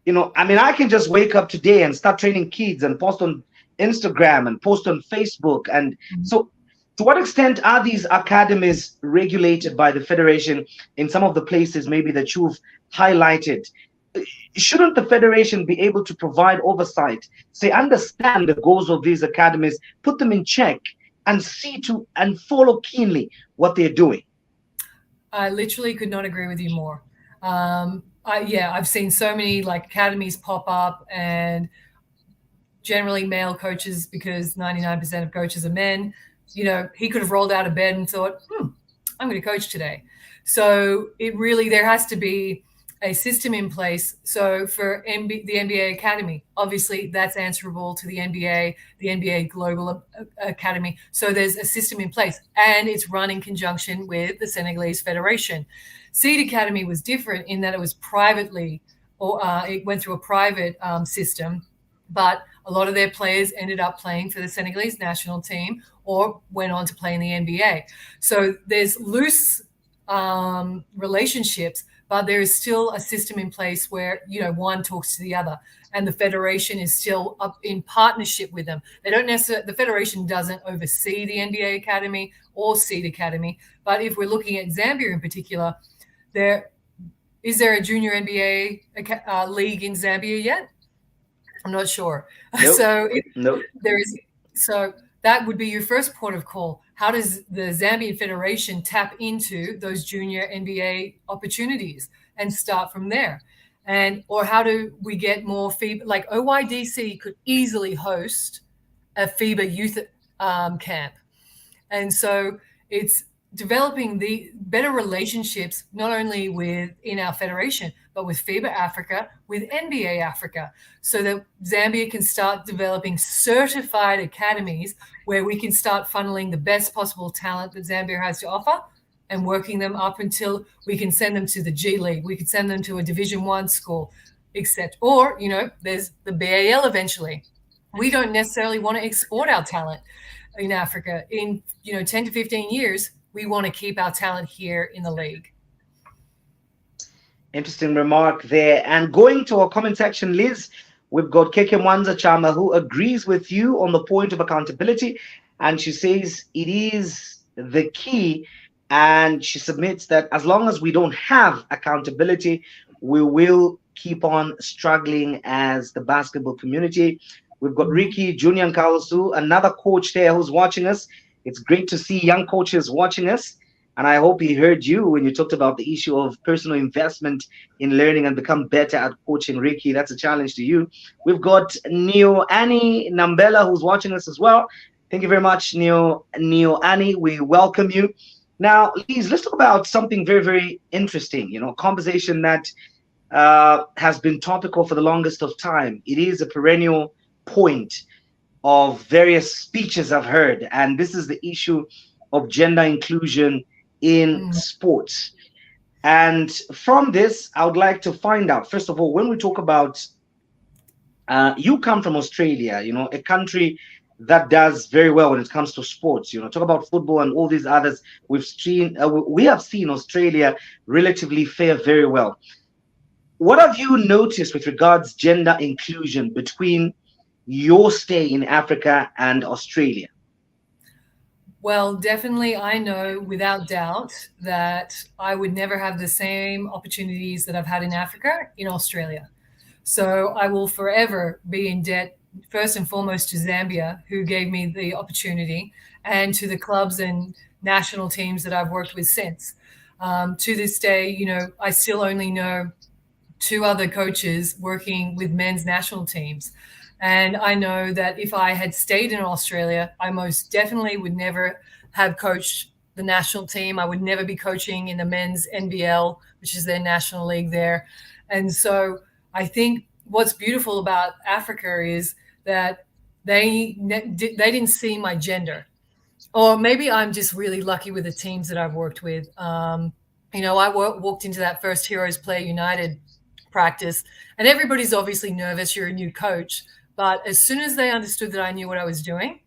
I can just wake up today and start training kids and post on Instagram and post on Facebook. And so to what extent are these academies regulated by the federation in some of the places maybe that you've highlighted? Shouldn't the federation be able to provide oversight, say, understand the goals of these academies, put them in check, and see to and follow keenly what they're doing? I literally could not agree with you more. I've seen so many academies pop up, and generally male coaches, because 99% of coaches are men. He could have rolled out of bed and thought, I'm going to coach today. So it really, there has to be a system in place. So for the NBA Academy, obviously that's answerable to the NBA Global Academy. So there's a system in place, and it's run in conjunction with the Senegalese Federation. Seed Academy was different in that it was privately, or it went through a private system, but a lot of their players ended up playing for the Senegalese national team or went on to play in the NBA. So there's loose relationships, but there is still a system in place where, one talks to the other, and the federation is still up in partnership with them. They don't necessarily, the federation doesn't oversee the NBA Academy or Seed Academy, but if we're looking at Zambia in particular, is there a junior NBA league in Zambia yet? I'm not sure. Nope. There is. So that would be your first port of call. How does the Zambian Federation tap into those junior NBA opportunities and start from there? Or how do we get more FIBA? Like OYDC could easily host a FIBA youth camp. And so it's developing the better relationships, not only in our federation, but with FIBA Africa, with NBA Africa, so that Zambia can start developing certified academies where we can start funneling the best possible talent that Zambia has to offer and working them up until we can send them to the G League. We could send them to a Division I school, except, or, there's the BAL eventually. We don't necessarily want to export our talent in Africa. In, 10 to 15 years, we want to keep our talent here in the league. Interesting remark there. And going to our comment section, Liz, we've got Keke Mwanza Chama, who agrees with you on the point of accountability. And she says it is the key. And she submits that as long as we don't have accountability, we will keep on struggling as the basketball community. We've got Ricky Junior Nkausu, another coach there who's watching us. It's great to see young coaches watching us. And I hope he heard you when you talked about the issue of personal investment in learning and become better at coaching. Ricky, that's a challenge to you. We've got Neo Annie Nambela who's watching us as well. Thank you very much, Neo Annie. We welcome you. Now, Liz, let's talk about something very, very interesting, a conversation that has been topical for the longest of time. It is a perennial point of various speeches I've heard, and this is the issue of gender inclusion in sports. And from this, I would like to find out, first of all, when we talk about, you come from Australia, a country that does very well when it comes to sports. Talk about football and all these others. We have seen Australia relatively fare very well. What have you noticed with regards gender inclusion between your stay in Africa and Australia? Well, definitely, I know without doubt that I would never have the same opportunities that I've had in Africa in Australia. So I will forever be in debt, first and foremost, to Zambia, who gave me the opportunity, and to the clubs and national teams that I've worked with since. To this day, I still only know 2 other coaches working with men's national teams. And I know that if I had stayed in Australia, I most definitely would never have coached the national team. I would never be coaching in the men's NBL, which is their national league there. And so I think what's beautiful about Africa is that they didn't see my gender. Or maybe I'm just really lucky with the teams that I've worked with. I walked into that first Heroes Play United practice, and everybody's obviously nervous. You're a new coach. But as soon as they understood that I knew what I was doing,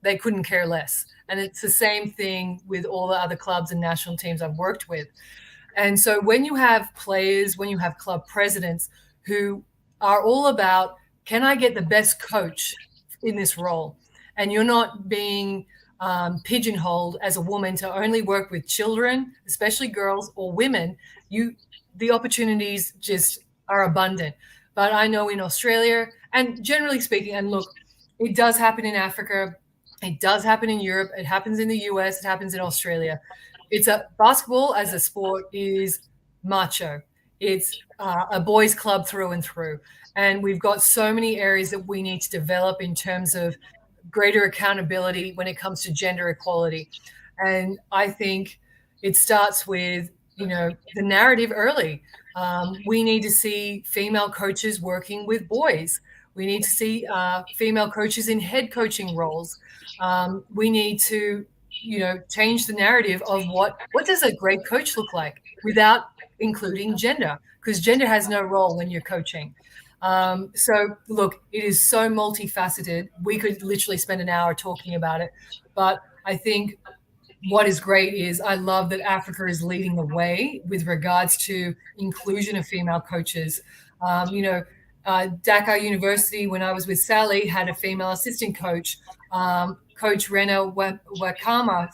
they couldn't care less. And it's the same thing with all the other clubs and national teams I've worked with. And so when you have players, when you have club presidents who are all about, can I get the best coach in this role? And you're not being pigeonholed as a woman to only work with children, especially girls or women, the opportunities just are abundant. But I know in Australia, and generally speaking, and look, it does happen in Africa, it does happen in Europe, it happens in the US, it happens in Australia. Basketball as a sport is macho. It's a boys' club through and through. And we've got so many areas that we need to develop in terms of greater accountability when it comes to gender equality. And I think it starts with, the narrative early. We need to see female coaches working with boys. We need to see female coaches in head coaching roles. We need to, change the narrative of what does a great coach look like without including gender, because gender has no role when you're coaching. So look, it is so multifaceted. We could literally spend an hour talking about it, but I think what is great is I love that Africa is leading the way with regards to inclusion of female coaches. Dakar University, when I was with Sally, had a female assistant coach. Coach Rena Wakama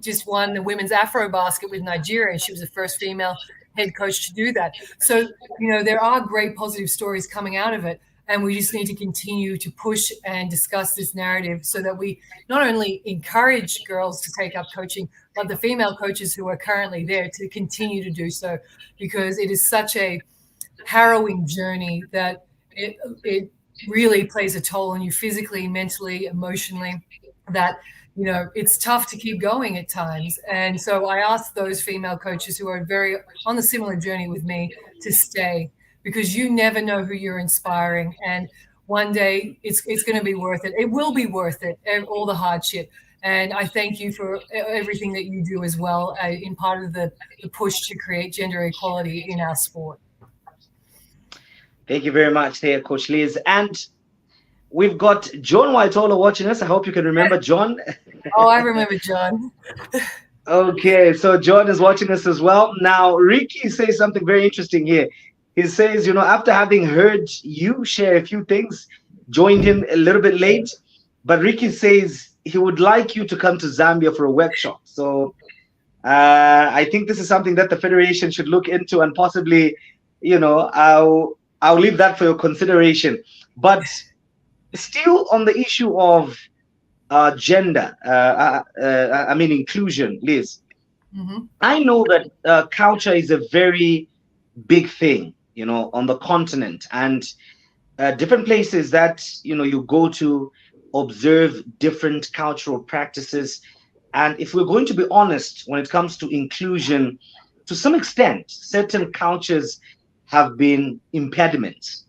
just won the women's Afro basket with Nigeria, and she was the first female head coach to do that. So, there are great positive stories coming out of it. And we just need to continue to push and discuss this narrative so that we not only encourage girls to take up coaching, but the female coaches who are currently there to continue to do so, because it is such a harrowing journey that it really plays a toll on you physically, mentally, emotionally, that it's tough to keep going at times. And so I ask those female coaches who are very on the similar journey with me to stay, because you never know who you're inspiring. And one day it's going to be worth it. It will be worth it, all the hardship. And I thank you for everything that you do as well in part of the push to create gender equality in our sport. Thank you very much there, Coach Liz. And we've got John Waitola watching us. I hope you can remember John. Oh, I remember John. Okay, so John is watching us as well. Now, Ricky says something very interesting here. He says, after having heard you share a few things, joined him a little bit late, but Ricky says he would like you to come to Zambia for a workshop. So I think this is something that the Federation should look into, and possibly, I'll leave that for your consideration. But still on the issue of gender, inclusion, Liz, I know that culture is a very big thing, on the continent, and different places that, you go to observe different cultural practices. And if we're going to be honest, when it comes to inclusion, to some extent, certain cultures have been impediments.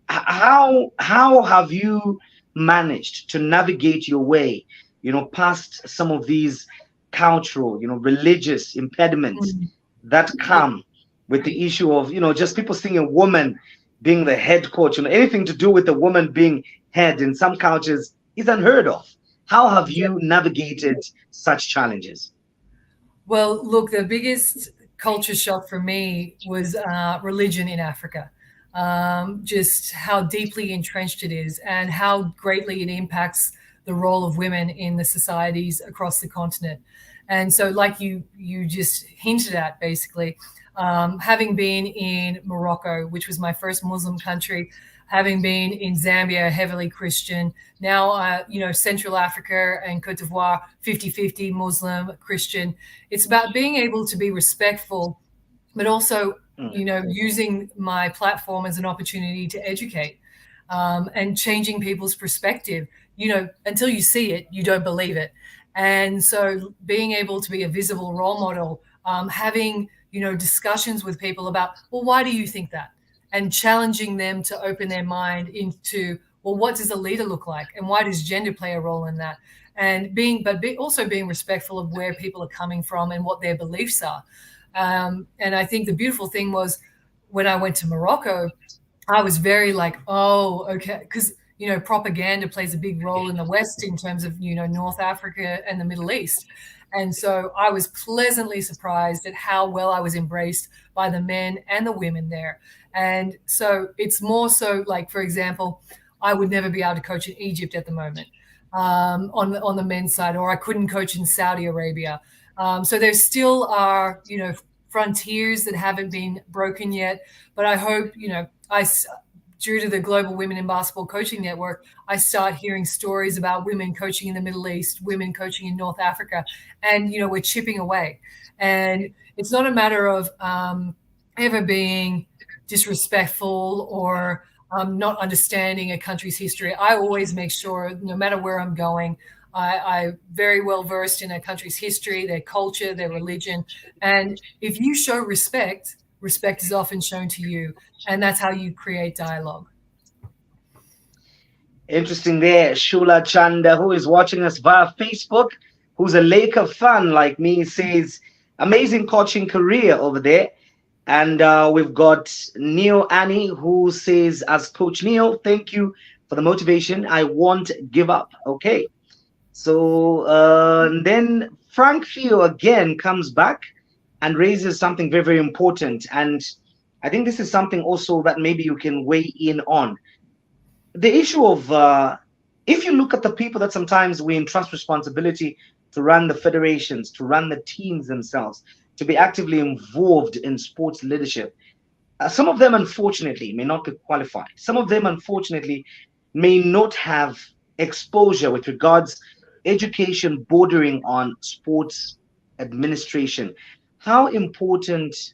How have you managed to navigate your way, past some of these cultural, religious impediments that come with the issue of, just people seeing a woman being the head coach, anything to do with a woman being head in some cultures is unheard of. How have you navigated such challenges? Well, look, the biggest culture shock for me was religion in Africa. Just how deeply entrenched it is and how greatly it impacts the role of women in the societies across the continent. And so, like you just hinted at, basically, having been in Morocco, which was my first Muslim country, having been in Zambia, heavily Christian, now, Central Africa and Cote d'Ivoire, 50-50 Muslim, Christian. It's about being able to be respectful, but also, using my platform as an opportunity to educate and changing people's perspective. Until you see it, you don't believe it. And so being able to be a visible role model, having, discussions with people about, well, why do you think that? And challenging them to open their mind into, well, what does a leader look like? And why does gender play a role in that? And also being respectful of where people are coming from and what their beliefs are. And I think the beautiful thing was when I went to Morocco, I was very like, oh, okay. Because, propaganda plays a big role in the West in terms of, North Africa and the Middle East. And so I was pleasantly surprised at how well I was embraced by the men and the women there. And so it's more so like, for example, I would never be able to coach in Egypt at the moment on the men's side, or I couldn't coach in Saudi Arabia. So there still are, frontiers that haven't been broken yet. But I hope, due to the Global Women in Basketball Coaching Network, I start hearing stories about women coaching in the Middle East, women coaching in North Africa, and, we're chipping away. And it's not a matter of ever being disrespectful or not understanding a country's history. I always make sure, no matter where I'm going, I'm very well versed in a country's history, their culture, their religion. And if you show respect, respect is often shown to you. And that's how you create dialogue. Interesting there. Shula Chanda, who is watching us via Facebook, who's a Laker fan like me, says, amazing coaching career over there. And we've got Neil Annie, who says, as Coach Neil, thank you for the motivation. I won't give up. Okay. So then Frank Fio again comes back and raises something very, very important. And I think this is something also that maybe you can weigh in on. The issue of if you look at the people that sometimes we entrust responsibility to run the federations, to run the teams themselves, to be actively involved in sports leadership, some of them unfortunately may not get qualified. Some of them unfortunately may not have exposure with regards education bordering on sports administration. How important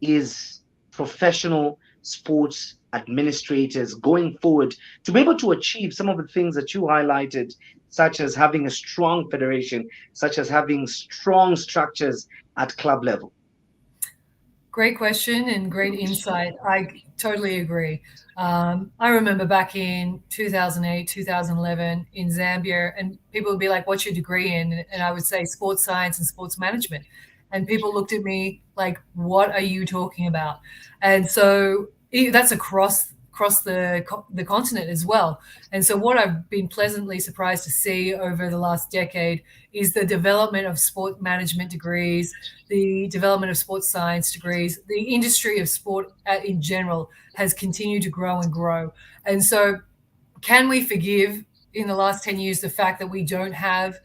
is professional sports administrators going forward to be able to achieve some of the things that you highlighted, such as having a strong federation, such as having strong structures at club level? Great question and great insight. I totally agree. I remember back in 2008, 2011 in Zambia, and people would be like, what's your degree in? And I would say sports science and sports management. And people looked at me like, what are you talking about? And so that's across the continent as well. And so what I've been pleasantly surprised to see over the last decade is the development of sport management degrees, the development of sports science degrees. The industry of sport in general has continued to grow and grow. And so can we forgive in the last 10 years the fact that we don't have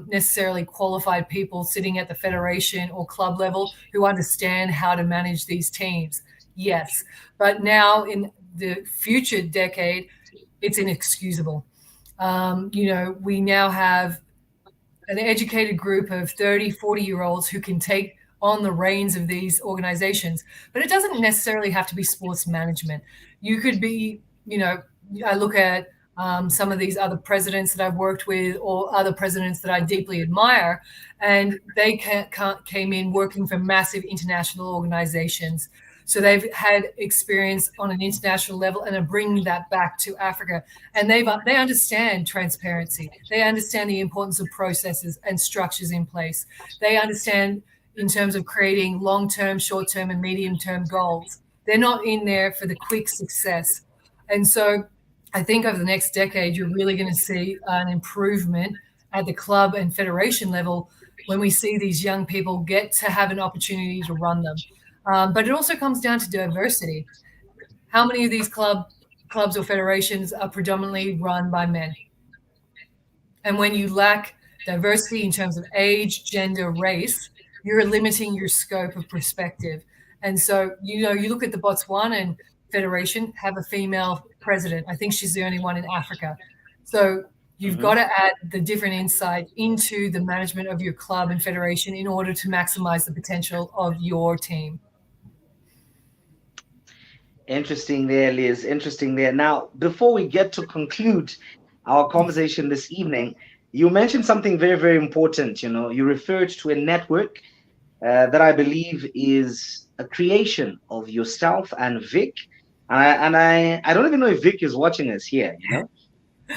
necessarily qualified people sitting at the federation or club level who understand how to manage these teams? Yes. But now in the future decade, it's inexcusable. We now have an educated group of 30, 40-year-olds who can take on the reins of these organizations. But it doesn't necessarily have to be sports management. You could be, I look at some of these other presidents that I've worked with or other presidents that I deeply admire, and they came in working for massive international organizations. So they've had experience on an international level and are bringing that back to Africa. And they understand transparency. They understand the importance of processes and structures in place. They understand in terms of creating long-term, short-term, and medium-term goals. They're not in there for the quick success. And so I think over the next decade, you're really going to see an improvement at the club and federation level when we see these young people get to have an opportunity to run them. But it also comes down to diversity. How many of these clubs or federations are predominantly run by men? And when you lack diversity in terms of age, gender, race, you're limiting your scope of perspective. And so, you look at the Botswanan Federation, have a female president. I think she's the only one in Africa. So you've got to add the different insight into the management of your club and federation in order to maximize the potential of your team. Interesting there, Liz. Interesting there. Now, before we get to conclude our conversation this evening, you mentioned something very, very important. You referred to a network that I believe is a creation of yourself and Vic. And I don't even know if Vic is watching us here,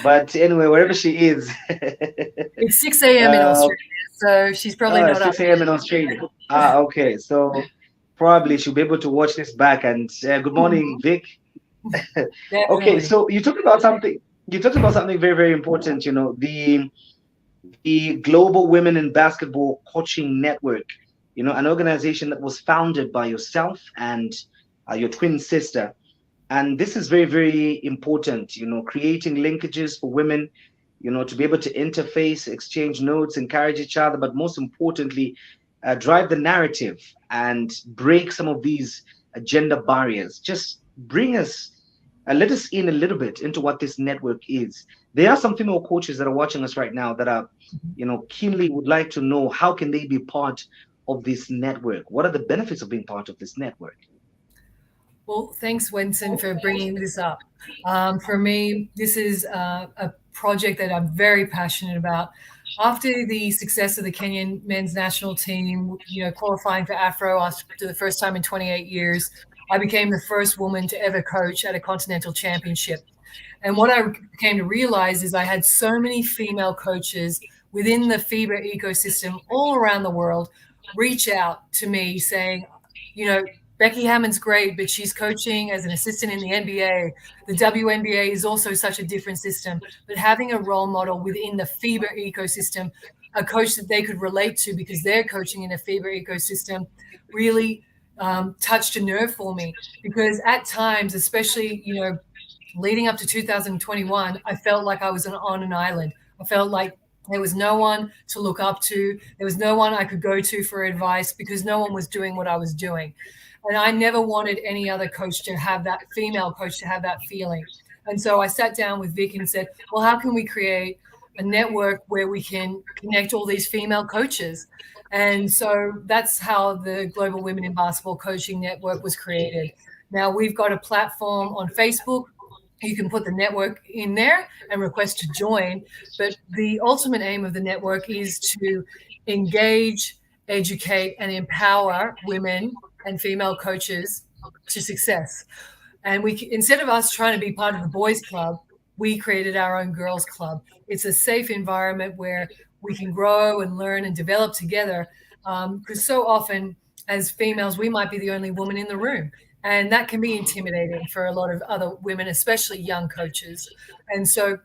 But anyway, wherever she is. It's 6 a.m. in Australia, so she's probably not 6 a.m. in Australia. Okay. So probably she'll be able to watch this back. And good morning, Vic. Okay, so you talked about something very, very important. The Global Women in Basketball Coaching Network. An organization that was founded by yourself and your twin sister. And this is very, very important, creating linkages for women, to be able to interface, exchange notes, encourage each other, but most importantly, drive the narrative and break some of these gender barriers. Just let us in a little bit into what this network is. There are some female coaches that are watching us right now that are, keenly would like to know how can they be part of this network? What are the benefits of being part of this network? Well, thanks, Wenson, for bringing this up. For me, this is a project that I'm very passionate about. after the success of the Kenyan men's national team, qualifying for Afro after the first time in 28 years, I became the first woman to ever coach at a continental championship. And what I came to realize is I had so many female coaches within the FIBA ecosystem all around the world reach out to me saying, Becky Hammond's great, but she's coaching as an assistant in the NBA. The WNBA is also such a different system. But having a role model within the FIBA ecosystem, a coach that they could relate to because they're coaching in a FIBA ecosystem, really touched a nerve for me. Because at times, especially, leading up to 2021, I felt like I was on an island. I felt like there was no one to look up to. There was no one I could go to for advice because no one was doing what I was doing. And I never wanted any other coach to have that, female coach to have that feeling. And so I sat down with Vic and said, well, how can we create a network where we can connect all these female coaches? And so that's how the Global Women in Basketball Coaching Network was created. Now we've got a platform on Facebook. You can put the network in there and request to join. But the ultimate aim of the network is to engage, educate, and empower women and female coaches to success. And instead of us trying to be part of the boys club, we created our own girls club. It's a safe environment where we can grow and learn and develop together. Because so often as females, we might be the only woman in the room. And that can be intimidating for a lot of other women, especially young coaches. And so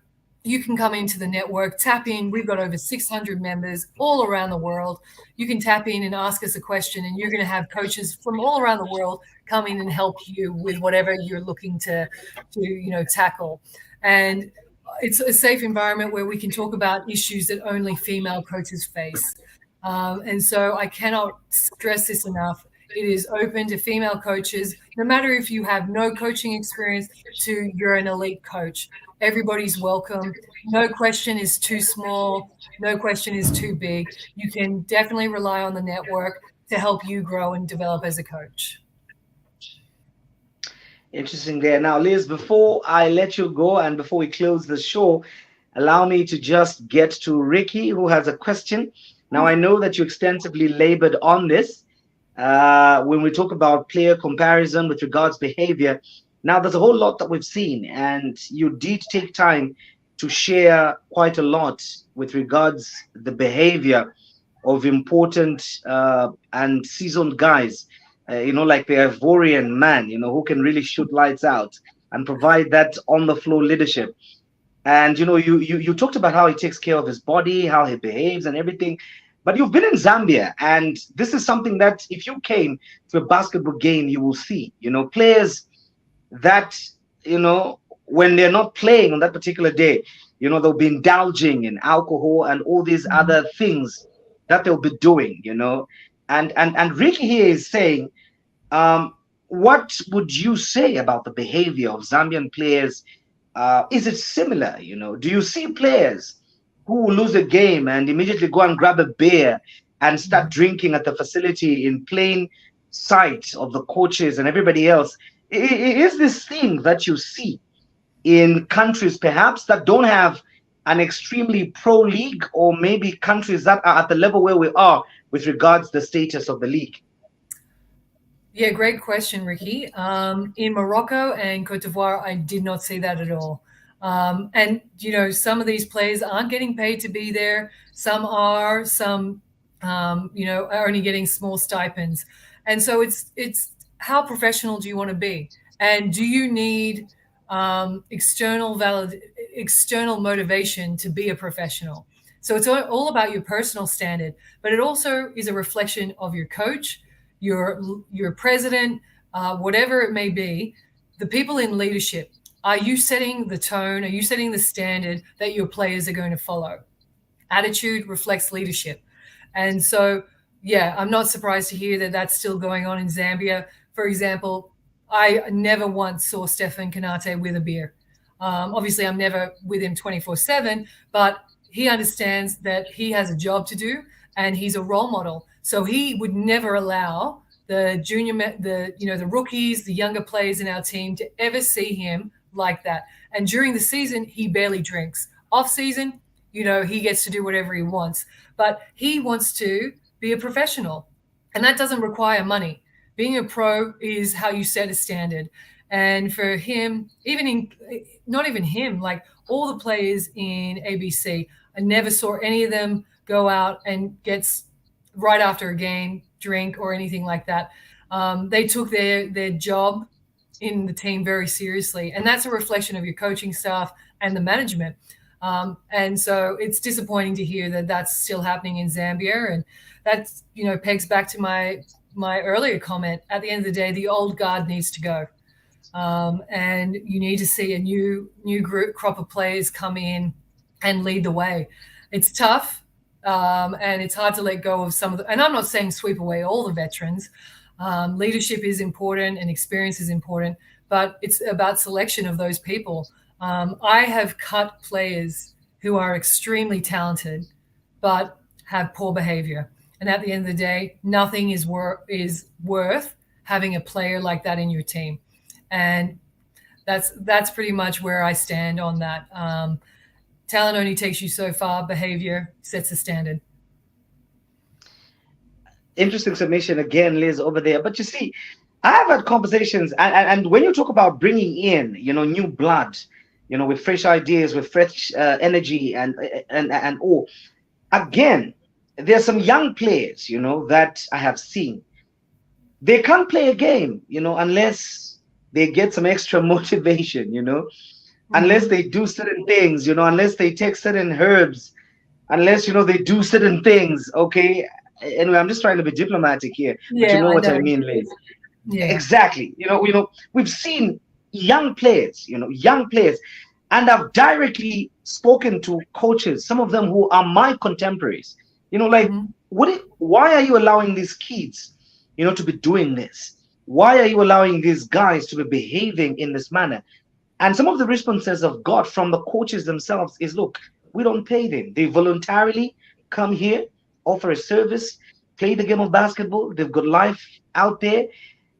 you can come into the network, tap in. We've got over 600 members all around the world. You can tap in and ask us a question, and you're going to have coaches from all around the world come in and help you with whatever you're looking to tackle. And it's a safe environment where we can talk about issues that only female coaches face. And so I cannot stress this enough. It is open to female coaches, no matter if you have no coaching experience to you're an elite coach. Everybody's welcome. No question is too small. No question is too big. You can definitely rely on the network to help you grow and develop as a coach. Interesting there. Now, Liz, before I let you go and before we close the show, allow me to just get to Ricky, who has a question. Now, I know that you extensively labored on this when we talk about player comparison with regards behavior. Now, there's a whole lot that we've seen, and you did take time to share quite a lot with regards the behavior of important and seasoned guys, like the Ivorian man, who can really shoot lights out and provide that on-the-floor leadership. And, you talked about how he takes care of his body, how he behaves and everything. But you've been in Zambia, and this is something that if you came to a basketball game, you will see, players that, when they're not playing on that particular day, they'll be indulging in alcohol and all these other things that they'll be doing, and Ricky here is saying, what would you say about the behavior of Zambian players? Is it similar? Do you see players who lose a game and immediately go and grab a beer and start drinking at the facility in plain sight of the coaches and everybody else? Is this thing that you see in countries perhaps that don't have an extremely pro league, or maybe countries that are at the level where we are with regards to the status of the league? Yeah, great question, Ricky. In Morocco and Cote d'Ivoire, I did not see that at all. And, some of these players aren't getting paid to be there. Some are, some, are only getting small stipends. And so it's how professional do you want to be? And do you need external motivation to be a professional? So it's all about your personal standard, but it also is a reflection of your coach, your president, whatever it may be, the people in leadership. Are you setting the tone? Are you setting the standard that your players are going to follow? Attitude reflects leadership. And so, yeah, I'm not surprised to hear that that's still going on in Zambia. For example, I never once saw Stephen Kanate with a beer. Obviously, I'm never with him 24/7, but he understands that he has a job to do and he's a role model. So he would never allow the the rookies, the younger players in our team to ever see him like that. And during the season, he barely drinks. Off season, he gets to do whatever he wants, but he wants to be a professional, and that doesn't require money. Being a pro is how you set a standard. And for him, not even him, like all the players in ABC, I never saw any of them go out and gets right after a game, drink or anything like that. They took their job in the team very seriously, and that's a reflection of your coaching staff and the management. And so it's disappointing to hear that that's still happening in Zambia, and that's pegs back to my earlier comment. At the end of the day, the old guard needs to go, and you need to see a new crop of players come in and lead the way. It's tough, and it's hard to let go of some of the. And I'm not saying sweep away all the veterans. Leadership is important and experience is important, but it's about selection of those people. I have cut players who are extremely talented, but have poor behavior. And at the end of the day, nothing is worth having a player like that in your team. And that's pretty much where I stand on that. Talent only takes you so far. Behavior sets the standard. Interesting submission again, Liz, over there. But you see, I've had conversations, and when you talk about bringing in, new blood, with fresh ideas, with fresh energy, and all, again, there's some young players, that I have seen. They can't play a game, unless they get some extra motivation, unless they do certain things, unless they take certain herbs, unless they do certain things. Okay. Anyway, I'm just trying to be diplomatic here, but you know what I mean, Liz. Yeah. Exactly. We've seen young players, and I've directly spoken to coaches, some of them who are my contemporaries. Why are you allowing these kids, to be doing this? Why are you allowing these guys to be behaving in this manner? And some of the responses I've got from the coaches themselves is, look, we don't pay them. They voluntarily come here, offer a service, play the game of basketball. They've got life out there,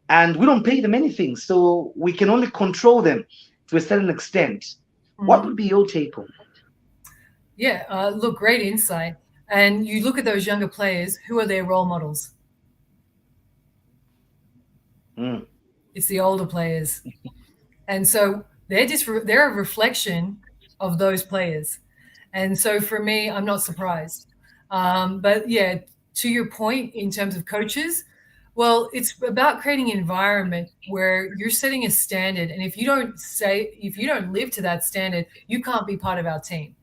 and we don't pay them anything. So we can only control them to a certain extent. Mm-hmm. What would be your take on that? Yeah, look, great insight. And you look at those younger players, who are their role models? It's the older players. And so they're a reflection of those players. And so for me, I'm not surprised. But yeah, to your point in terms of coaches, well, it's about creating an environment where you're setting a standard. And if you don't live to that standard, you can't be part of our team.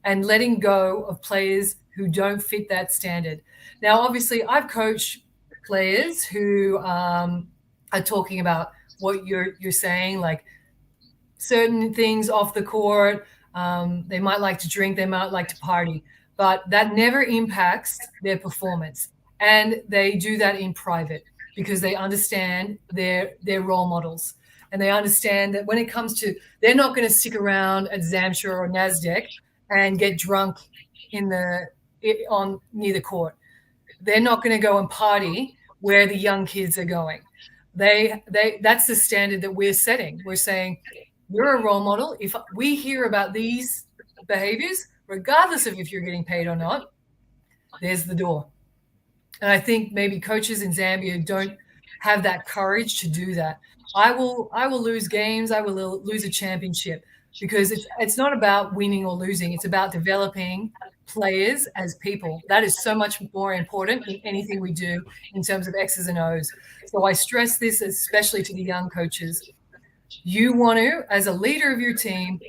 And letting go of players who don't fit that standard. Now, obviously, I've coached players who are talking about what you're saying, like certain things off the court. They might like to drink, they might like to party, but that never impacts their performance. And they do that in private because they understand their role models. And they understand that when it comes to, they're not going to stick around at Zamshore or NASDAQ and get drunk near the court. They're not going to go and party where the young kids are going. That's the standard that we're setting. We're saying, you're a role model. If we hear about these behaviors, regardless of if you're getting paid or not, there's the door. And I think maybe coaches in Zambia don't have that courage to do that. I will lose games. I will lose a championship because it's not about winning or losing. It's about developing players as people. That is so much more important than anything we do in terms of X's and O's. So I stress this especially to the young coaches. You want to, as a leader of your team,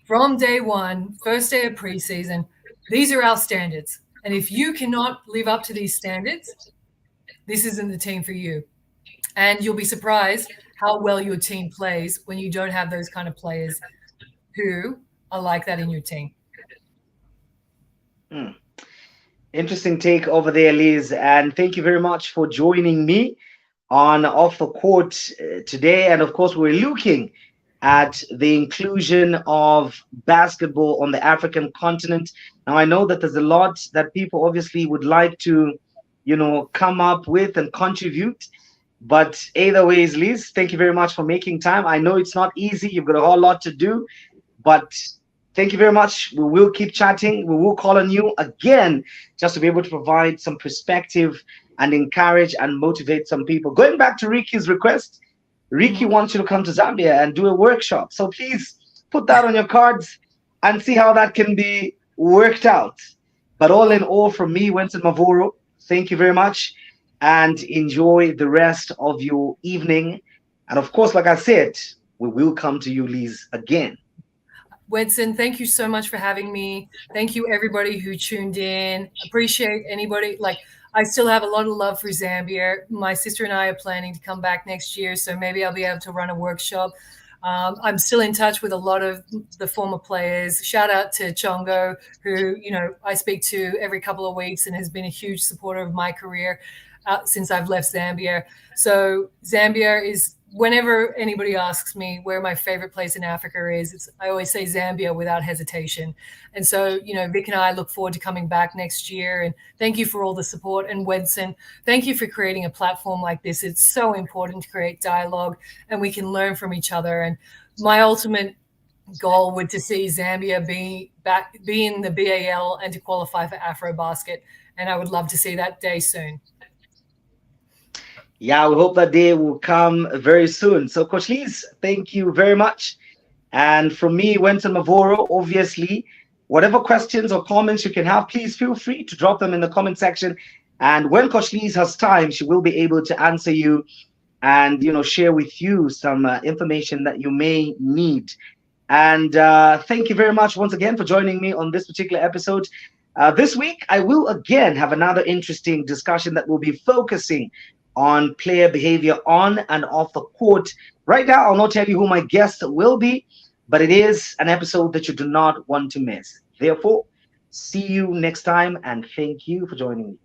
from day one, first day of preseason, these are our standards. And if you cannot live up to these standards, this isn't the team for you. And you'll be surprised how well your team plays when you don't have those kind of players who are like that in your team. Interesting take over there, Liz. And thank you very much for joining me on Off the Court today. And of course, we're looking at the inclusion of basketball on the African continent. Now, I know that there's a lot that people obviously would like to, come up with and contribute. But either ways, Liz, thank you very much for making time. I know it's not easy. You've got a whole lot to do. But Thank you very much. We will keep chatting. We will call on you again just to be able to provide some perspective and encourage and motivate some people. Going back to Ricky's request, Ricky wants you to come to Zambia and do a workshop. So please put that on your cards and see how that can be worked out. But all in all, from me, Winston Mavoro, thank you very much and enjoy the rest of your evening. And of course, like I said, we will come to you, Liz, again. Wedson, thank you so much for having me. Thank you, everybody who tuned in. Appreciate anybody. Like, I still have a lot of love for Zambia. My sister and I are planning to come back next year, so maybe I'll be able to run a workshop. I'm still in touch with a lot of the former players. Shout out to Chongo, who, you know, I speak to every couple of weeks and has been a huge supporter of my career since I've left Zambia. So Zambia is, whenever anybody asks me where my favorite place in Africa is, I always say Zambia without hesitation. And so, you know, Vic and I look forward to coming back next year. And thank you for all the support. And Wedson, thank you for creating a platform like this. It's so important to create dialogue and we can learn from each other. And my ultimate goal would to see Zambia be in the BAL and to qualify for AfroBasket. And I would love to see that day soon. Yeah, we hope that day will come very soon. So, Coach Liz, thank you very much. And from me, Winston Mavoro, obviously, whatever questions or comments you can have, please feel free to drop them in the comment section. And when Coach Liz has time, she will be able to answer you and, you know, share with you some information that you may need. And thank you very much once again for joining me on this particular episode. This week, I will again have another interesting discussion that will be focusing on player behavior on and off the court. Right now, I'll not tell you who my guest will be, but it is an episode that you do not want to miss. Therefore, see you next time, and thank you for joining me.